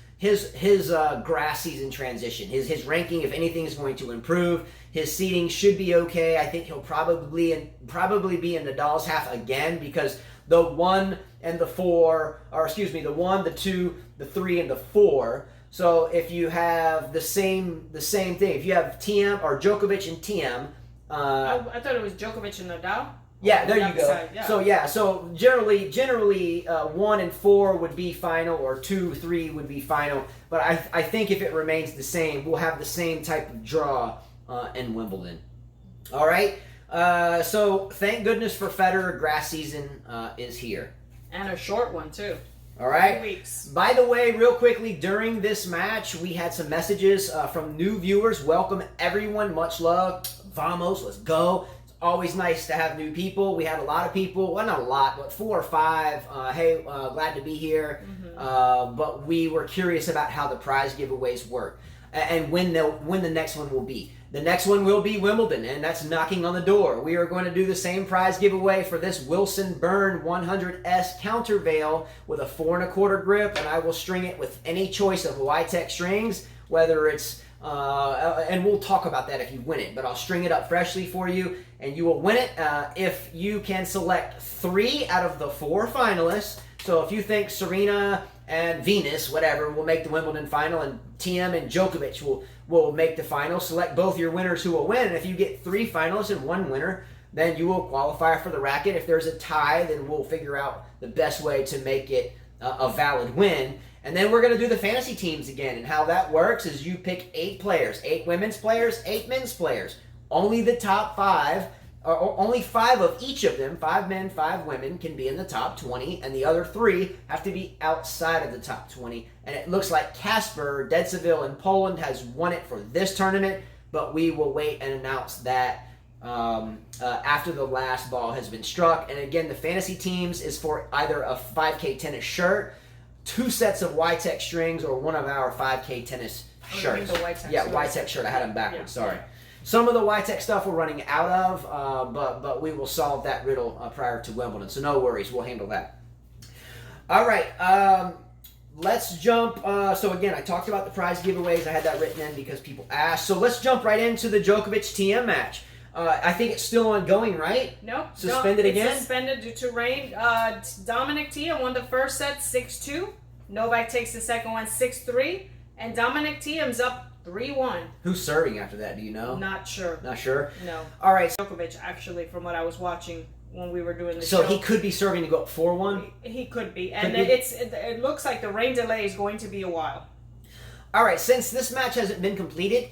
grass season transition. His ranking, if anything, is going to improve. His seeding should be okay. I think he'll probably be in Nadal's half again, because the 1 and the 4, or excuse me, the 1, the 2, the 3, and the 4. So if you have the same thing, if you have Thiem or Djokovic and Thiem, I thought it was Djokovic and Nadal. Yeah, there you go. Side, yeah. So generally 1 and 4 would be final, or 2, 3 would be final. But I think if it remains the same, we'll have the same type of draw in Wimbledon. All right. So thank goodness for Federer. Grass season is here, and a short one too. All right. 2 weeks. By the way, real quickly, during this match, we had some messages from new viewers. Welcome everyone. Much love. Vamos. Let's go. Always nice to have new people. We had a lot of people, well, not a lot, but 4 or 5. Hey, glad to be here. Mm-hmm. But we were curious about how the prize giveaways work and when the next one will be. The next one will be Wimbledon, and that's knocking on the door. We are going to do the same prize giveaway for this Wilson Burn 100S countervail with a 4 1/4 grip, and I will string it with any choice of YTEX strings, whether it's and we'll talk about that if you win it, but I'll string it up freshly for you, and you will win it if you can select 3 out of the 4 finalists. So if you think Serena and Venus, whatever, will make the Wimbledon final, and Thiem and Djokovic will make the final, select both your winners who will win, and if you get 3 finalists and 1 winner, then you will qualify for the racket. If there's a tie, then we'll figure out the best way to make it a valid win. And then we're going to do the fantasy teams again. And how that works is you pick 8 players, 8 women's players, 8 men's players. Only the top 5 only 5 of each of them, 5 men, 5 women, can be in the top 20, and the other 3 have to be outside of the top 20. And it looks like Kasper Dedzivil in Poland has won it for this tournament, but we will wait and announce that after the last ball has been struck. And again, the fantasy teams is for either a 5K tennis shirt, 2 sets of YTEX strings, or one of our 5K tennis shirts. YTEX shirt. I had them backwards. Yeah. Sorry. Some of the YTEX stuff we're running out of, but we will solve that riddle prior to Wimbledon. So no worries, we'll handle that. All right, let's jump. So again, I talked about the prize giveaways. I had that written in because people asked. So let's jump right into the Djokovic-Thiem match. I think it's still ongoing, right? No. Suspended again? Suspended due to rain. Dominic Thiem won the first set 6-2. Novak takes the second one 6-3. And Dominic Thiem's up 3-1. Who's serving after that? Do you know? Not sure. Not sure? No. All right. Djokovic, actually, from what I was watching when we were doing the show. So he could be serving to go up 4-1? He could be. And it looks like the rain delay is going to be a while. All right. Since this match hasn't been completed,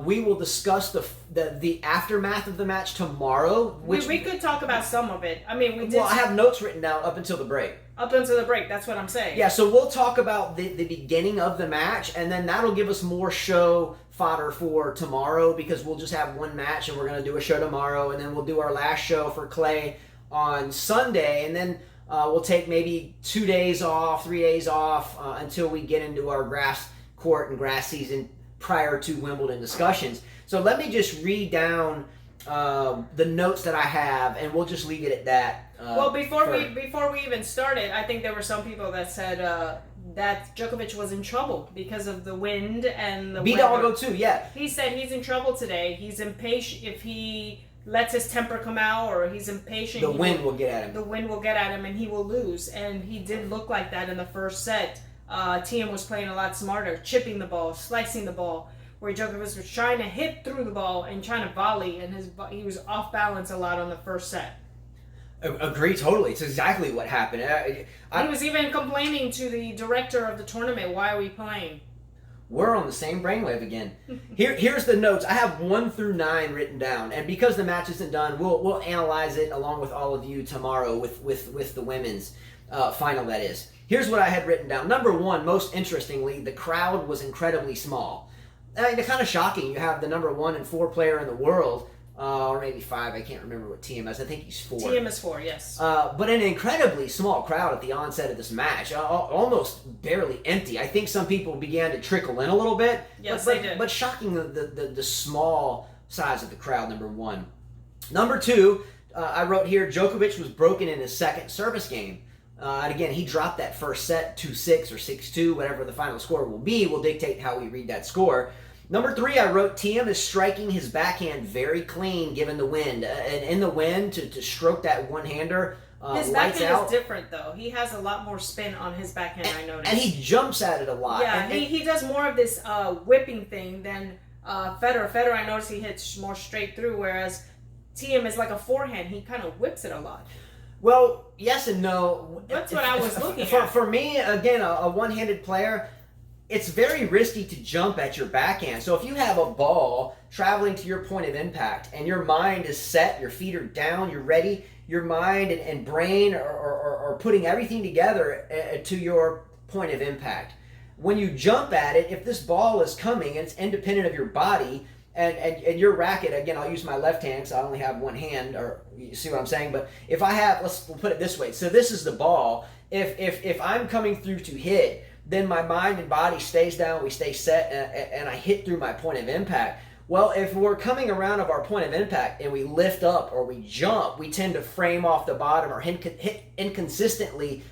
we will discuss the aftermath of the match tomorrow. We could talk about some of it. I mean, we did. Well, I have notes written down up until the break. Up until the break, that's what I'm saying. Yeah, so we'll talk about the beginning of the match, and then that'll give us more show fodder for tomorrow, because we'll just have one match, and we're going to do a show tomorrow, and then we'll do our last show for Clay on Sunday, and then we'll take maybe 2 days off, 3 days off, until we get into our grass court and grass season prior to Wimbledon discussions. So let me just read down the notes that I have, and we'll just leave it at that. Well, before we even started, I think there were some people that said that Djokovic was in trouble because of the wind and the weather. Vidal too, yeah. He said he's in trouble today. He's impatient. If he lets his temper come out, or he's impatient, the wind will get at him. The wind will get at him, and he will lose. And he did look like that in the first set. Thiem was playing a lot smarter, chipping the ball, slicing the ball, where Djokovic was trying to hit through the ball and trying to volley, and he was off balance a lot on the first set. Agree totally. It's exactly what happened. He was even complaining to the director of the tournament, why are we playing? We're on the same brainwave again. Here's the notes. I have 1 through 9 written down, and because the match isn't done, we'll analyze it along with all of you tomorrow with the women's final, that is. Here's what I had written down. Number 1, most interestingly, the crowd was incredibly small. It's kind of shocking. You have the number 1 and 4 player in the world, or maybe 5. I can't remember what Thiem is. I think he's 4. Thiem is 4, yes. But an incredibly small crowd at the onset of this match, almost barely empty. I think some people began to trickle in a little bit. Yes, they did. But shocking the small size of the crowd. Number 1. Number 2, I wrote here, Djokovic was broken in his second service game. And again, he dropped that first set 2-6 or 6-2, whatever the final score will be, will dictate how we read that score. Number 3, I wrote, Thiem is striking his backhand very clean given the wind. And in the wind, to stroke that one-hander, his backhand is different, though. He has a lot more spin on his backhand, I noticed. And he jumps at it a lot. Yeah, he does more of this whipping thing than Federer. Federer, I noticed he hits more straight through, whereas Thiem is like a forehand. He kind of whips it a lot. Well, yes and no. That's what I was looking at. For me, again, a one-handed player, it's very risky to jump at your backhand. So if you have a ball traveling to your point of impact and your mind is set, your feet are down, you're ready, your mind and brain are putting everything together to your point of impact. When you jump at it, if this ball is coming and it's independent of your body, and your racket, again, I'll use my left hand because I only have one hand, or you see what I'm saying? But if I have, we'll put it this way. So this is the ball. If I'm coming through to hit, then my mind and body stays down, we stay set, and I hit through my point of impact. Well, if we're coming around of our point of impact and we lift up or we jump, we tend to frame off the bottom or hit inconsistently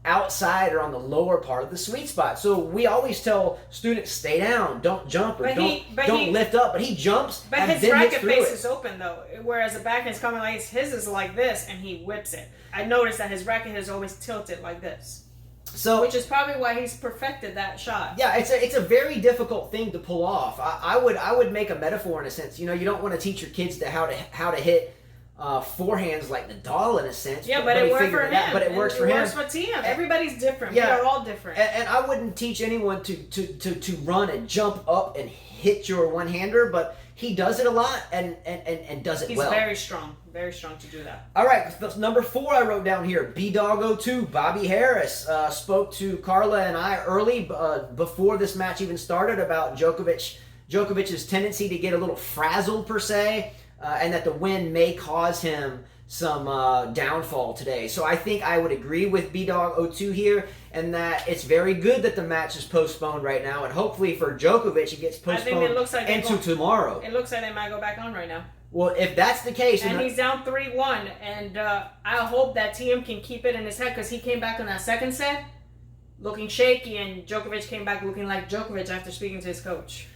outside or on the lower part of the sweet spot. So we always tell students, stay down, don't jump, or don't lift up. But he jumps, but and his then racket hits through face it. is open though, whereas the backhand's coming like his is like this, and he whips it. I noticed that his racket is always tilted like this. So, which is probably why he's perfected that shot. Yeah, it's a very difficult thing to pull off. I would make a metaphor in a sense. You know, you don't want to teach your kids how to hit forehands like Nadal in a sense. Yeah, but it worked for him. But it works for him. It works for Thiem. Everybody's different. Yeah, we are all different. And I wouldn't teach anyone to run and jump up and hit your one-hander, but he does it a lot and does it well. He's very strong to do that. All right, number 4 I wrote down here, B-Dog02, Bobby Harris, spoke to Carla and I early before this match even started about Djokovic's tendency to get a little frazzled per se, and that the wind may cause him some downfall today. So I think I would agree with B-Dog02 here, and that it's very good that the match is postponed right now, and hopefully for Djokovic it gets postponed into tomorrow. It looks like they might go back on right now. Well, if that's the case... And he's down 3-1, and I hope that Thiem can keep it in his head, because he came back in that second set looking shaky, and Djokovic came back looking like Djokovic after speaking to his coach.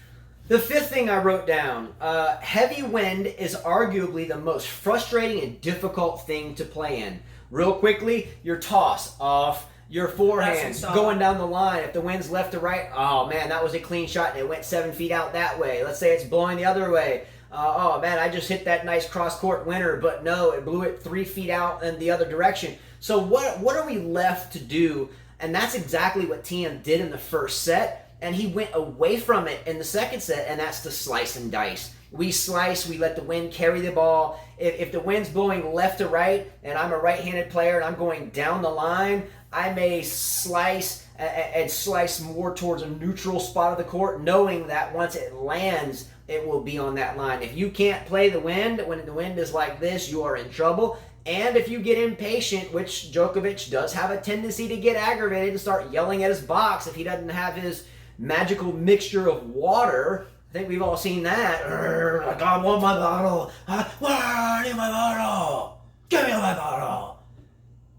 The 5th thing I wrote down, heavy wind is arguably the most frustrating and difficult thing to play in. Real quickly, your toss off, your forehand going down the line. If the wind's left to right, oh man, that was a clean shot and it went 7 feet out that way. Let's say it's blowing the other way. Oh man, I just hit that nice cross-court winner, but no, it blew it 3 feet out in the other direction. So what are we left to do? And that's exactly what Thiem did in the first set. And he went away from it in the second set, and that's to slice and dice. We slice, we let the wind carry the ball. If the wind's blowing left to right, and I'm a right-handed player and I'm going down the line, I may slice and slice more towards a neutral spot of the court, knowing that once it lands, it will be on that line. If you can't play the wind, when the wind is like this, you are in trouble. And if you get impatient, which Djokovic does have a tendency to get aggravated and start yelling at his box if he doesn't have his magical mixture of water. I think we've all seen that. Like, I want my bottle. I need my bottle. Give me my bottle.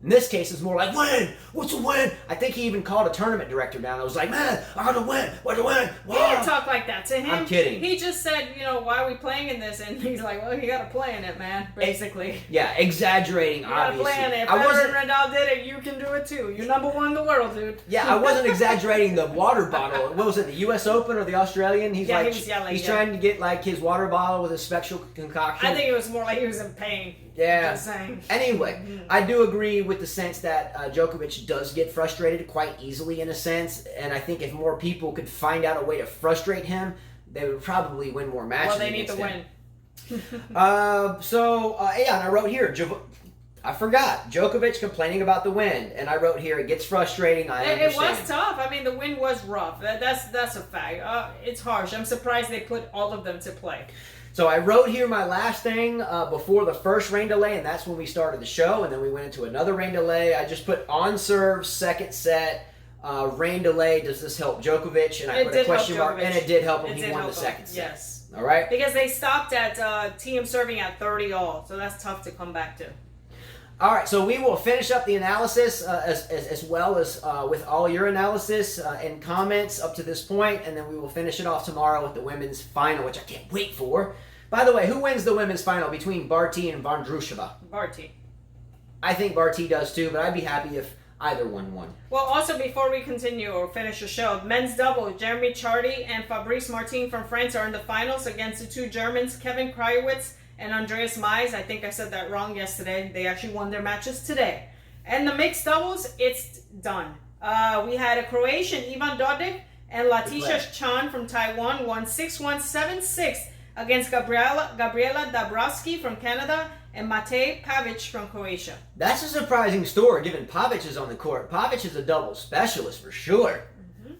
In this case, it's more like, win! What's a win? I think he even called a tournament director down. I was like, man, I got to win. What's a win? He didn't talk like that to him. I'm kidding. He just said, why are we playing in this? And he's like, well, you got to play in it, man, basically. Yeah, exaggerating, obviously. You got to play in it. If Federer and Nadal did it, you can do it too. You're number 1 in the world, dude. Yeah, I wasn't exaggerating the water bottle. What was it, the U.S. Open or the Australian? He's he's trying to get like his water bottle with a special concoction. I think it was more like he was in pain. Yeah. Just saying. Anyway, I do agree with the sense that Djokovic does get frustrated quite easily in a sense, and I think if more people could find out a way to frustrate him, they would probably win more matches. Well, they need to win. And I wrote here, I forgot, Djokovic complaining about the wind, and I wrote here, it gets frustrating, I understand. It was tough. I mean, the wind was rough. That's a fact. It's harsh. I'm surprised they put all of them to play. So I wrote here my last thing before the first rain delay, and that's when we started the show, and then we went into another rain delay. I just put on serve, second set, rain delay. Does this help Djokovic? And I put a question mark, and it did help him. He won the second set. Yes. All right. Because they stopped at Thiem serving at 30-all, so that's tough to come back to. All right, so we will finish up the analysis as well as with all your analysis and comments up to this point, and then we will finish it off tomorrow with the women's final, which I can't wait for. By the way, who wins the women's final between Barty and Vondrousova? Barty. I think Barty does too, but I'd be happy if either one won. Well, also before we continue or finish the show, men's double, Jeremy Chardy and Fabrice Martin from France are in the finals against the two Germans, Kevin Krajewicz and Andreas Mize. I think I said that wrong yesterday. They actually won their matches today. And the mixed doubles, it's done. We had a Croatian, Ivan Dodig, and Letitia Chan from Taiwan won 6-1, 7-6 against Gabriela Dabrowski from Canada and Matej Pavic from Croatia. That's a surprising story, given Pavic is on the court. Pavic is a double specialist for sure.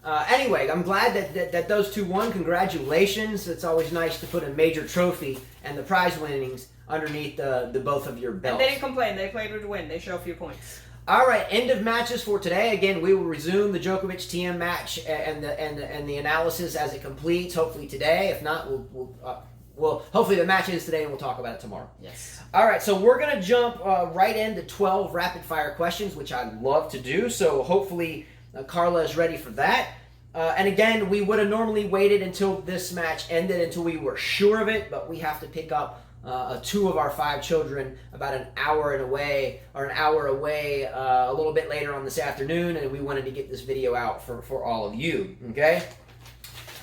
Anyway, I'm glad that those two won. Congratulations. It's always nice to put a major trophy and the prize winnings underneath the both of your belts. And they didn't complain. They played with win. They show a few points. All right, end of matches for today. Again, we will resume the Djokovic-Thiem match and the analysis as it completes, hopefully today. If not, we'll hopefully the match is today and we'll talk about it tomorrow. Yes. All right, so we're going to jump right into 12 rapid-fire questions, which I'd love to do. So hopefully Carla is ready for that. And again, we would have normally waited until this match ended until we were sure of it, but we have to pick up two of our 5 children about an hour away, a little bit later on this afternoon, and we wanted to get this video out for all of you, okay?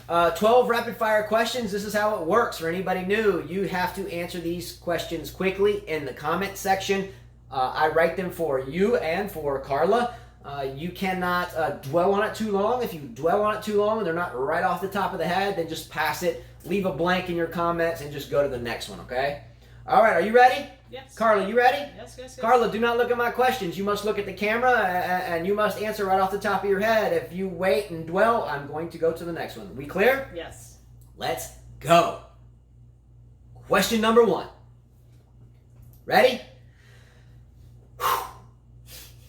12 rapid-fire questions. This is how it works. For anybody new, you have to answer these questions quickly in the comment section. I write them for you and for Carla. You cannot dwell on it too long. If you dwell on it too long and they're not right off the top of the head, then just pass it. Leave a blank in your comments and just go to the next one, okay? All right, are you ready? Yes. Carla, you ready? Yes. Carla, do not look at my questions. You must look at the camera and you must answer right off the top of your head. If you wait and dwell, I'm going to go to the next one. We clear? Yes. Let's go. Question number 1. Ready?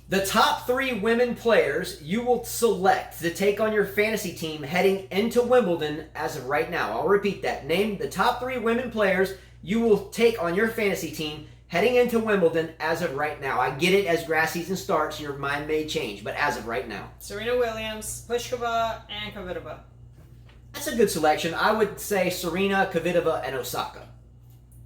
The top 3 women players you will select to take on your fantasy team heading into Wimbledon as of right now. I'll repeat that. Name the top 3 women players you will take on your fantasy team heading into Wimbledon as of right now. I get it, as grass season starts, your mind may change, but as of right now. Serena Williams, Pliskova, and Kvitova. That's a good selection. I would say Serena, Kvitova, and Osaka.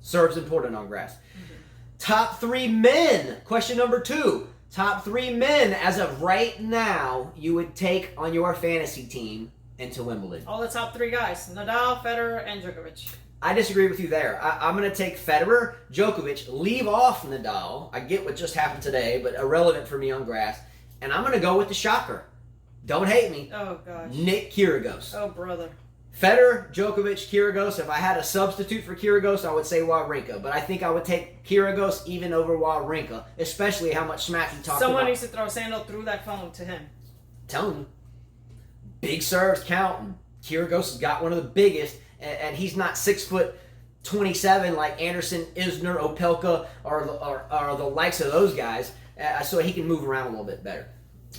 Serve's important on grass. Mm-hmm. Top 3 men. Question number 2. Top 3 men as of right now you would take on your fantasy team into Wimbledon. All the top 3 guys. Nadal, Federer, and Djokovic. I disagree with you there. I'm going to take Federer, Djokovic, leave off Nadal. I get what just happened today, but irrelevant for me on grass. And I'm going to go with the shocker. Don't hate me. Oh, gosh. Nick Kyrgios. Oh, brother. Federer, Djokovic, Kyrgios. If I had a substitute for Kyrgios, I would say Wawrinka. But I think I would take Kyrgios even over Wawrinka, especially how much smack he talked about. Someone needs to throw Sandal through that phone to him. Telling you. Big serves count. And Kyrgios has got one of the biggest. And he's not 6'27" like Anderson, Isner, Opelka, or the likes of those guys. So he can move around a little bit better.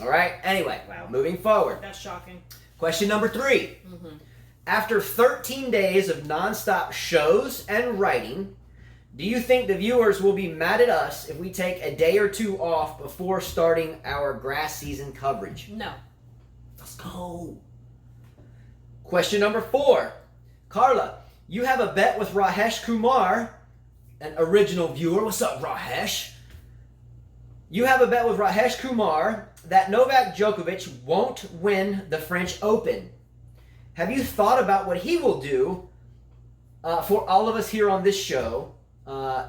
All right? Anyway, wow. Moving forward. That's shocking. Question number 3. Mm-hmm. After 13 days of nonstop shows and writing, do you think the viewers will be mad at us if we take a day or 2 off before starting our grass season coverage? No. Let's go. Question number 4. Carla, you have a bet with Rajesh Kumar, an original viewer. What's up, Rajesh? You have a bet with Rajesh Kumar that Novak Djokovic won't win the French Open. Have you thought about what he will do for all of us here on this show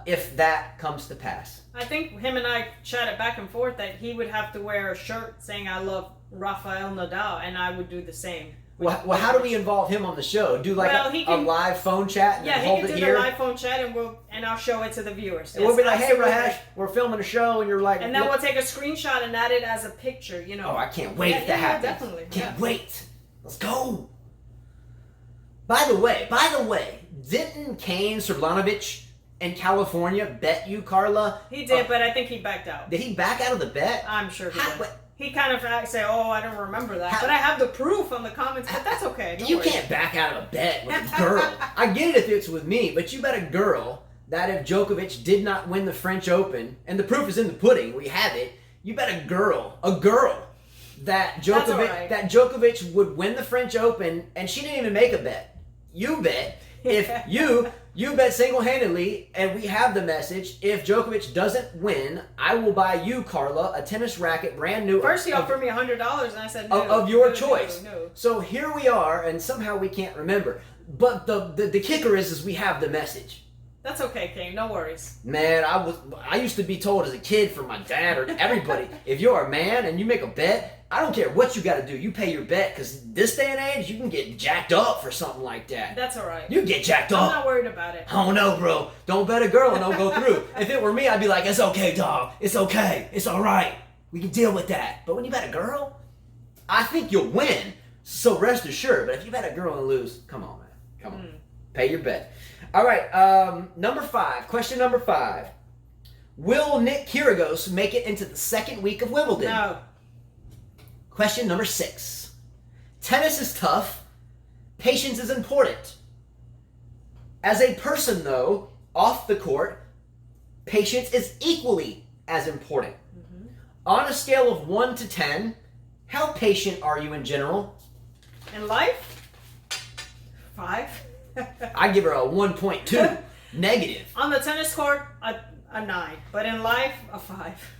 if that comes to pass? I think him and I chatted back and forth that he would have to wear a shirt saying I love Rafael Nadal, and I would do the same. Well, how do we involve him on the show? Do like a live phone chat and hold it here? Yeah, he can do the live phone chat and I'll show it to the viewers. And we'll be like, hey, Rajesh, we're filming a show, and you're like... And then we'll take a screenshot and add it as a picture, you know. Oh, I can't wait if that happens. Definitely. Can't wait. Let's go. By the way, didn't Kane Sirlanovic in California bet you, Carla? He did, but I think he backed out. Did he back out of the bet? I'm sure he did. He kind of say, oh, I don't remember that. But I have the proof on the comments, but that's okay. You can't back out of a bet with a girl. I get it if it's with me, but you bet a girl that if Djokovic did not win the French Open, and the proof is in the pudding, we have it, you bet a girl, that Djokovic would win the French Open, and she didn't even make a bet. You bet. If you bet single-handedly, and we have the message, if Djokovic doesn't win, I will buy you, Carla, a tennis racket, brand new. First he offered me $100, and I said no. Of your choice. No. So here we are, and somehow we can't remember. But the kicker is we have the message. That's okay, Kane. No worries. Man, I used to be told as a kid from my dad or everybody, if you're a man and you make a bet, I don't care what you got to do. You pay your bet, because this day and age, you can get jacked up for something like that. That's all right. You get jacked up. I'm not worried about it. Oh, no, bro. Don't bet a girl and don't go through. If it were me, I'd be like, it's okay, dog. It's okay. It's all right. We can deal with that. But when you bet a girl, I think you'll win. So rest assured. But if you bet a girl and lose, come on, man. Come on. Pay your bet. All right. Number 5. Question number 5. Will Nick Kyrgios make it into the second week of Wimbledon? No. Question number 6. Tennis is tough. Patience is important. As a person, though, off the court, patience is equally as important. Mm-hmm. On a scale of 1 to 10, how patient are you in general? In life? 5. I give her a 1.2. Negative. On the tennis court, a 9. But in life, a 5.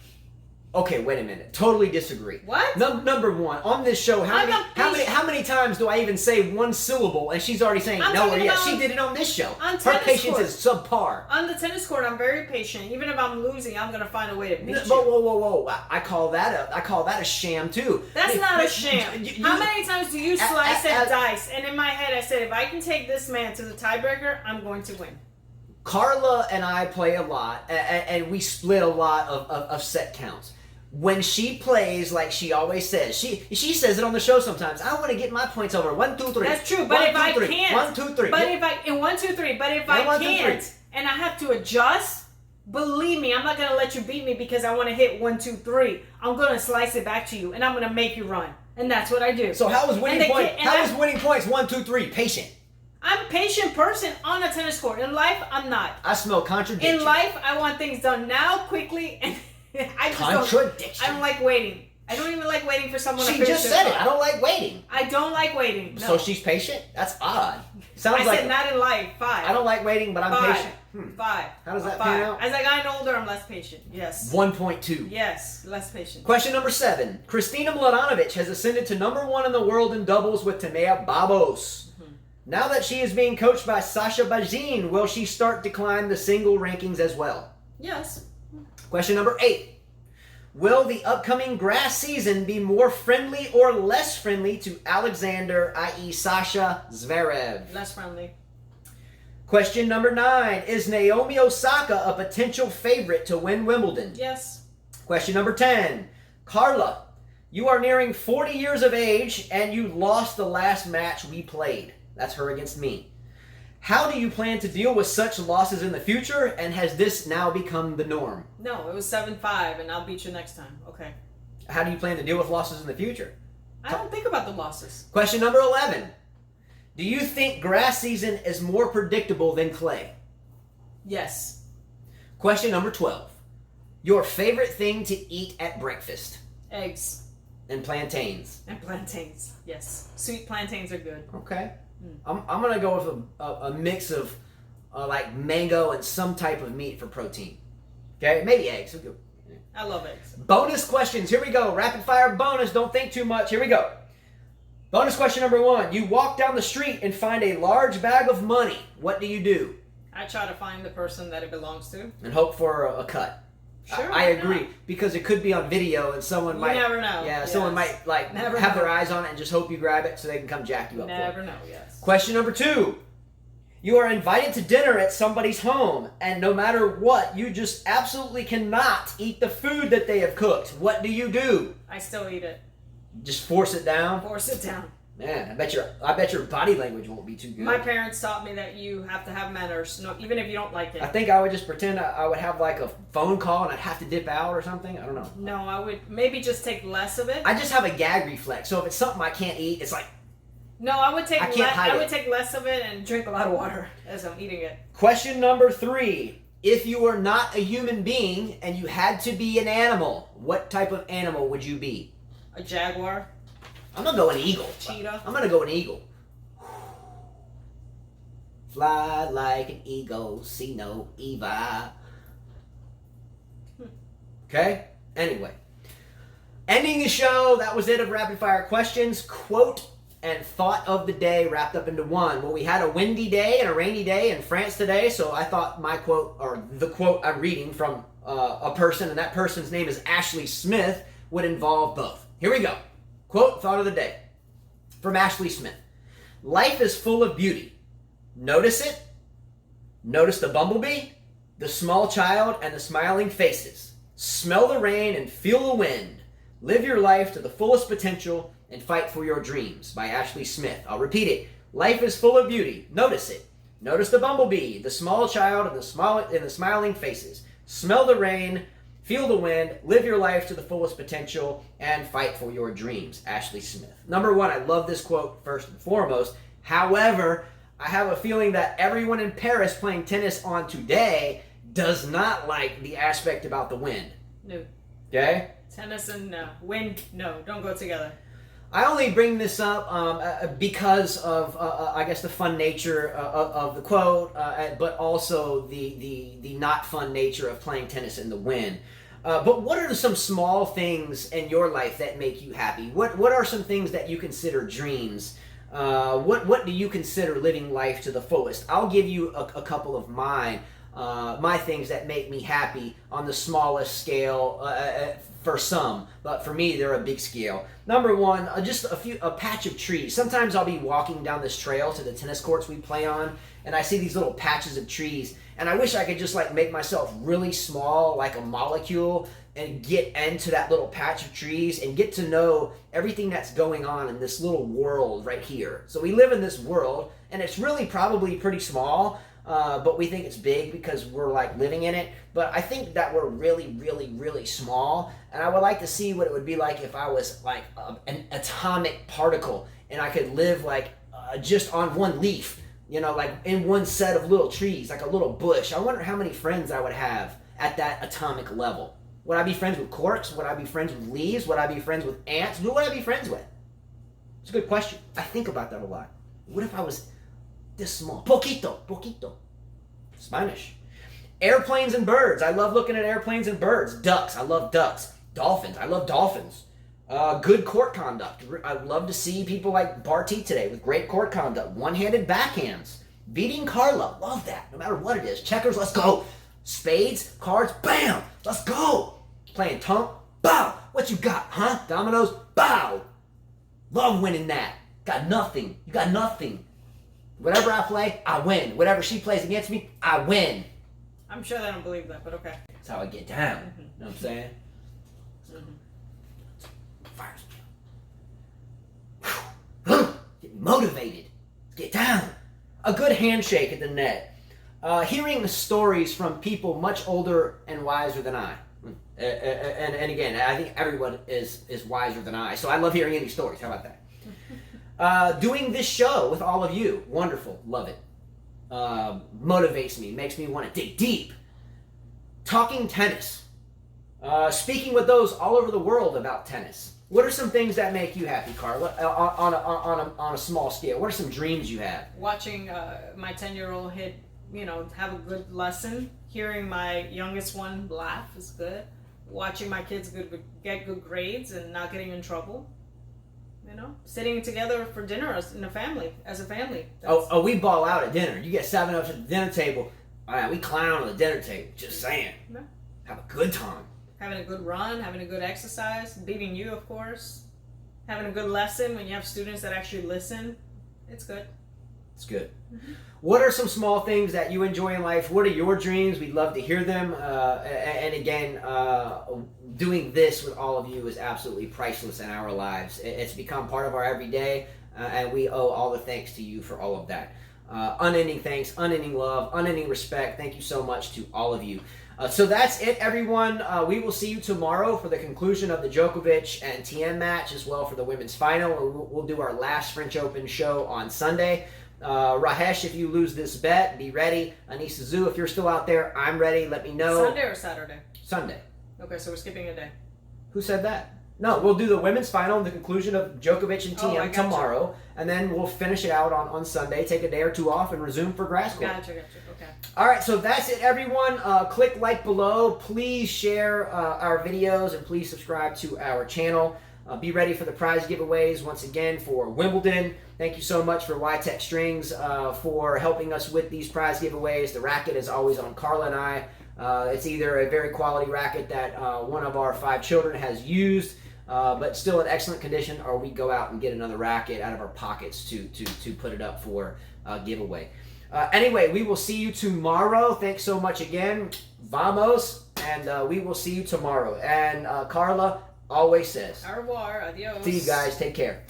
Okay, wait a minute. Totally disagree. What? Number one, on this show, how many times do I even say one syllable and she's already saying no or yes? She did it on this show. Her patience is subpar. On the tennis court, I'm very patient. Even if I'm losing, I'm gonna find a way to beat you. Whoa! I call that a sham too. That's not a sham. How many times do you slice and dice? And in my head, I said, if I can take this man to the tiebreaker, I'm going to win. Carla and I play a lot, and we split a lot of set counts. When she plays like she always says, she says it on the show sometimes. I want to get my points over 1, 2, 3. That's true, but if I can't, 1, 2, 3. But if I in 1, 2, 3, but if I can't, and I have to adjust, believe me, I'm not gonna let you beat me because I want to hit 1, 2, 3. I'm gonna slice it back to you, and I'm gonna make you run, and that's what I do. So how was winning points? How was winning points 1, 2, 3? Patient. I'm a patient person on a tennis court. In life, I'm not. I smell contradiction. In life, I want things done now, quickly, and I just I don't like waiting. I don't even like waiting for someone to finish. She just said it. I don't like waiting. I don't like waiting. No. So she's patient? That's odd. I said not in life. 5. I don't like waiting, but I'm patient. 5. How does that pan out? As I got older, I'm less patient. Yes. 1.2. Yes, less patient. Question number 7. Kristina Mladenovic has ascended to number 1 in the world in doubles with Timea Babos. Now that she is being coached by Sasha Bajin, will she start to climb the single rankings as well? Yes. Question number 8. Will the upcoming grass season be more friendly or less friendly to Alexander, i.e. Sasha Zverev? Less friendly. Question number 9. Is Naomi Osaka a potential favorite to win Wimbledon? Yes. Question number 10. Carla, you are nearing 40 years of age and you lost the last match we played. That's her against me. How do you plan to deal with such losses in the future, and has this now become the norm? No, it was 7-5, and I'll beat you next time. Okay. How do you plan to deal with losses in the future? I don't think about the losses. Question number 11. Do you think grass season is more predictable than clay? Yes. Question number 12. Your favorite thing to eat at breakfast? Eggs. And plantains. And plantains, yes. Sweet plantains are good. Okay. I'm going to go with a mix of like mango and some type of meat for protein. Okay? Maybe eggs. I love eggs. Bonus questions. Here we go. Rapid fire bonus. Don't think too much. Here we go. Bonus question number 1. You walk down the street and find a large bag of money. What do you do? I try to find the person that it belongs to. And hope for a cut. Sure. I agree. Because it could be on video and someone might... You never know. Yeah, someone might have their eyes on it and just hope you grab it so they can come jack you up. Never know, yes. Question number 2. You are invited to dinner at somebody's home, and no matter what, you just absolutely cannot eat the food that they have cooked. What do you do? I still eat it. Just force it down? Force it down. Man, I bet your body language won't be too good. My parents taught me that you have to have manners, even if you don't like it. I think I would just pretend I would have like a phone call and I'd have to dip out or something. I don't know. No, I would maybe just take less of it. I just have a gag reflex, so if it's something I can't eat, it's like... No, I would take I would take less of it and drink a lot of water as I'm eating it. Question number 3. If you were not a human being and you had to be an animal, what type of animal would you be? A jaguar. I'm going to go an eagle. Cheetah. I'm going to go an eagle. Fly like an eagle, see no evil. Okay? Anyway. Ending the show. That was it of rapid fire questions. Quote and thought of the day wrapped up into one. Well, we had a windy day and a rainy day in France today, so I thought my quote, or the quote I'm reading from a person, and that person's name is Ashley Smith, would involve both. Here we go. Quote, thought of the day from Ashley Smith. Life is full of beauty. Notice it. Notice the bumblebee, the small child, and the smiling faces. Smell the rain and feel the wind. Live your life to the fullest potential and fight for your dreams. By Ashley Smith. I'll repeat it. Life is full of beauty. Notice it. Notice the bumblebee, the small child, and the smiling faces. Smell the rain. Feel the wind, live your life to the fullest potential, and fight for your dreams. Ashley Smith. Number 1, I love this quote first and foremost. However, I have a feeling that everyone in Paris playing tennis on today does not like the aspect about the wind. No. Okay? Tennis and wind, no, don't go together. I only bring this up because of, I guess, the fun nature of the quote, but also the not fun nature of playing tennis in the wind. But what are some small things in your life that make you happy? What are some things that you consider dreams? What do you consider living life to the fullest? I'll give you a couple of mine. My things that make me happy on the smallest scale for some, but for me they're a big scale. Number one, just a patch of trees. Sometimes I'll be walking down this trail to the tennis courts we play on, and I see these little patches of trees, and I wish I could just like make myself really small, like a molecule, and get into that little patch of trees and get to know everything that's going on in this little world right here. So we live in this world, and it's really probably pretty small, but we think it's big because we're like living in it. But I think that we're really, really, really small, and I would like to see what it would be like if I was like an atomic particle, and I could live like just on one leaf, you know, like in one set of little trees, like a little bush. I wonder how many friends I would have at that atomic level. Would I be friends with corks? Would I be friends with leaves? Would I be friends with ants? Who would I be friends with? It's a good question. I think about that a lot. What if I was this small? Poquito. Spanish. Airplanes and birds. I love looking at airplanes and birds. Ducks. I love ducks. Dolphins. I love dolphins. Good court conduct. I love to see people like Barty today with great court conduct. One-handed backhands. Beating Carla. Love that. No matter what it is. Checkers. Let's go. Spades. Cards. Bam. Let's go. Playing tonk. Bow. What you got, huh? Dominoes. Bow. Love winning that. Got nothing. You got nothing. Whatever I play, I win. Whatever she plays against me, I win. I'm sure they don't believe that, but okay. That's how I get down. Mm-hmm. You know what I'm saying? Fires. Get motivated. Get down. A good handshake at the net. Hearing the stories from people much older and wiser than I. And again, I think everyone is wiser than I. So I love hearing any stories. How about that? Doing this show with all of you. Wonderful. Love it. Motivates me. Makes me want to dig deep. Talking tennis. Speaking with those all over the world about tennis. What are some things that make you happy, Carla, on a small scale? What are some dreams you have? Watching my 10-year-old have a good lesson. Hearing my youngest one laugh is good. Watching my kids get good grades and not getting in trouble. Sitting together for dinner as a family. Oh, we ball out at dinner. You get 7 of us at the dinner table. All right, we clown on the dinner table. Just saying. Yeah. Have a good time. Having a good run, having a good exercise, beating you, of course. Having a good lesson when you have students that actually listen. It's good. It's good. Mm-hmm. What are some small things that you enjoy in life? What are your dreams? We'd love to hear them. And again, doing this with all of you is absolutely priceless in our lives. It's become part of our everyday, and we owe all the thanks to you for all of that. Unending thanks, unending love, unending respect. Thank you so much to all of you. So that's it, everyone. We will see you tomorrow for the conclusion of the Djokovic and Thiem match, as well for the women's final. We'll do our last French Open show on Sunday. Rahesh, if you lose this bet, be ready. Anisimova, if you're still out there, I'm ready. Let me know. Sunday or Saturday? Sunday. Okay, so we're skipping a day. Who said that? No, we'll do the women's final and the conclusion of Djokovic and Thiem tomorrow, and then we'll finish it out on Sunday, take a day or two off, and resume for grass court. Gotcha, okay. All right, so that's it, everyone. Click like below. Please share our videos, and please subscribe to our channel. Be ready for the prize giveaways once again for Wimbledon. Thank you so much for YTEX Strings for helping us with these prize giveaways. The racket is always on Carla and I. It's either a very quality racket that one of our 5 children has used, but still in excellent condition, or we go out and get another racket out of our pockets to put it up for giveaway. Anyway, we will see you tomorrow. Thanks so much again. Vamos, and we will see you tomorrow. And Carla always says, au revoir, adios. See you guys. Take care.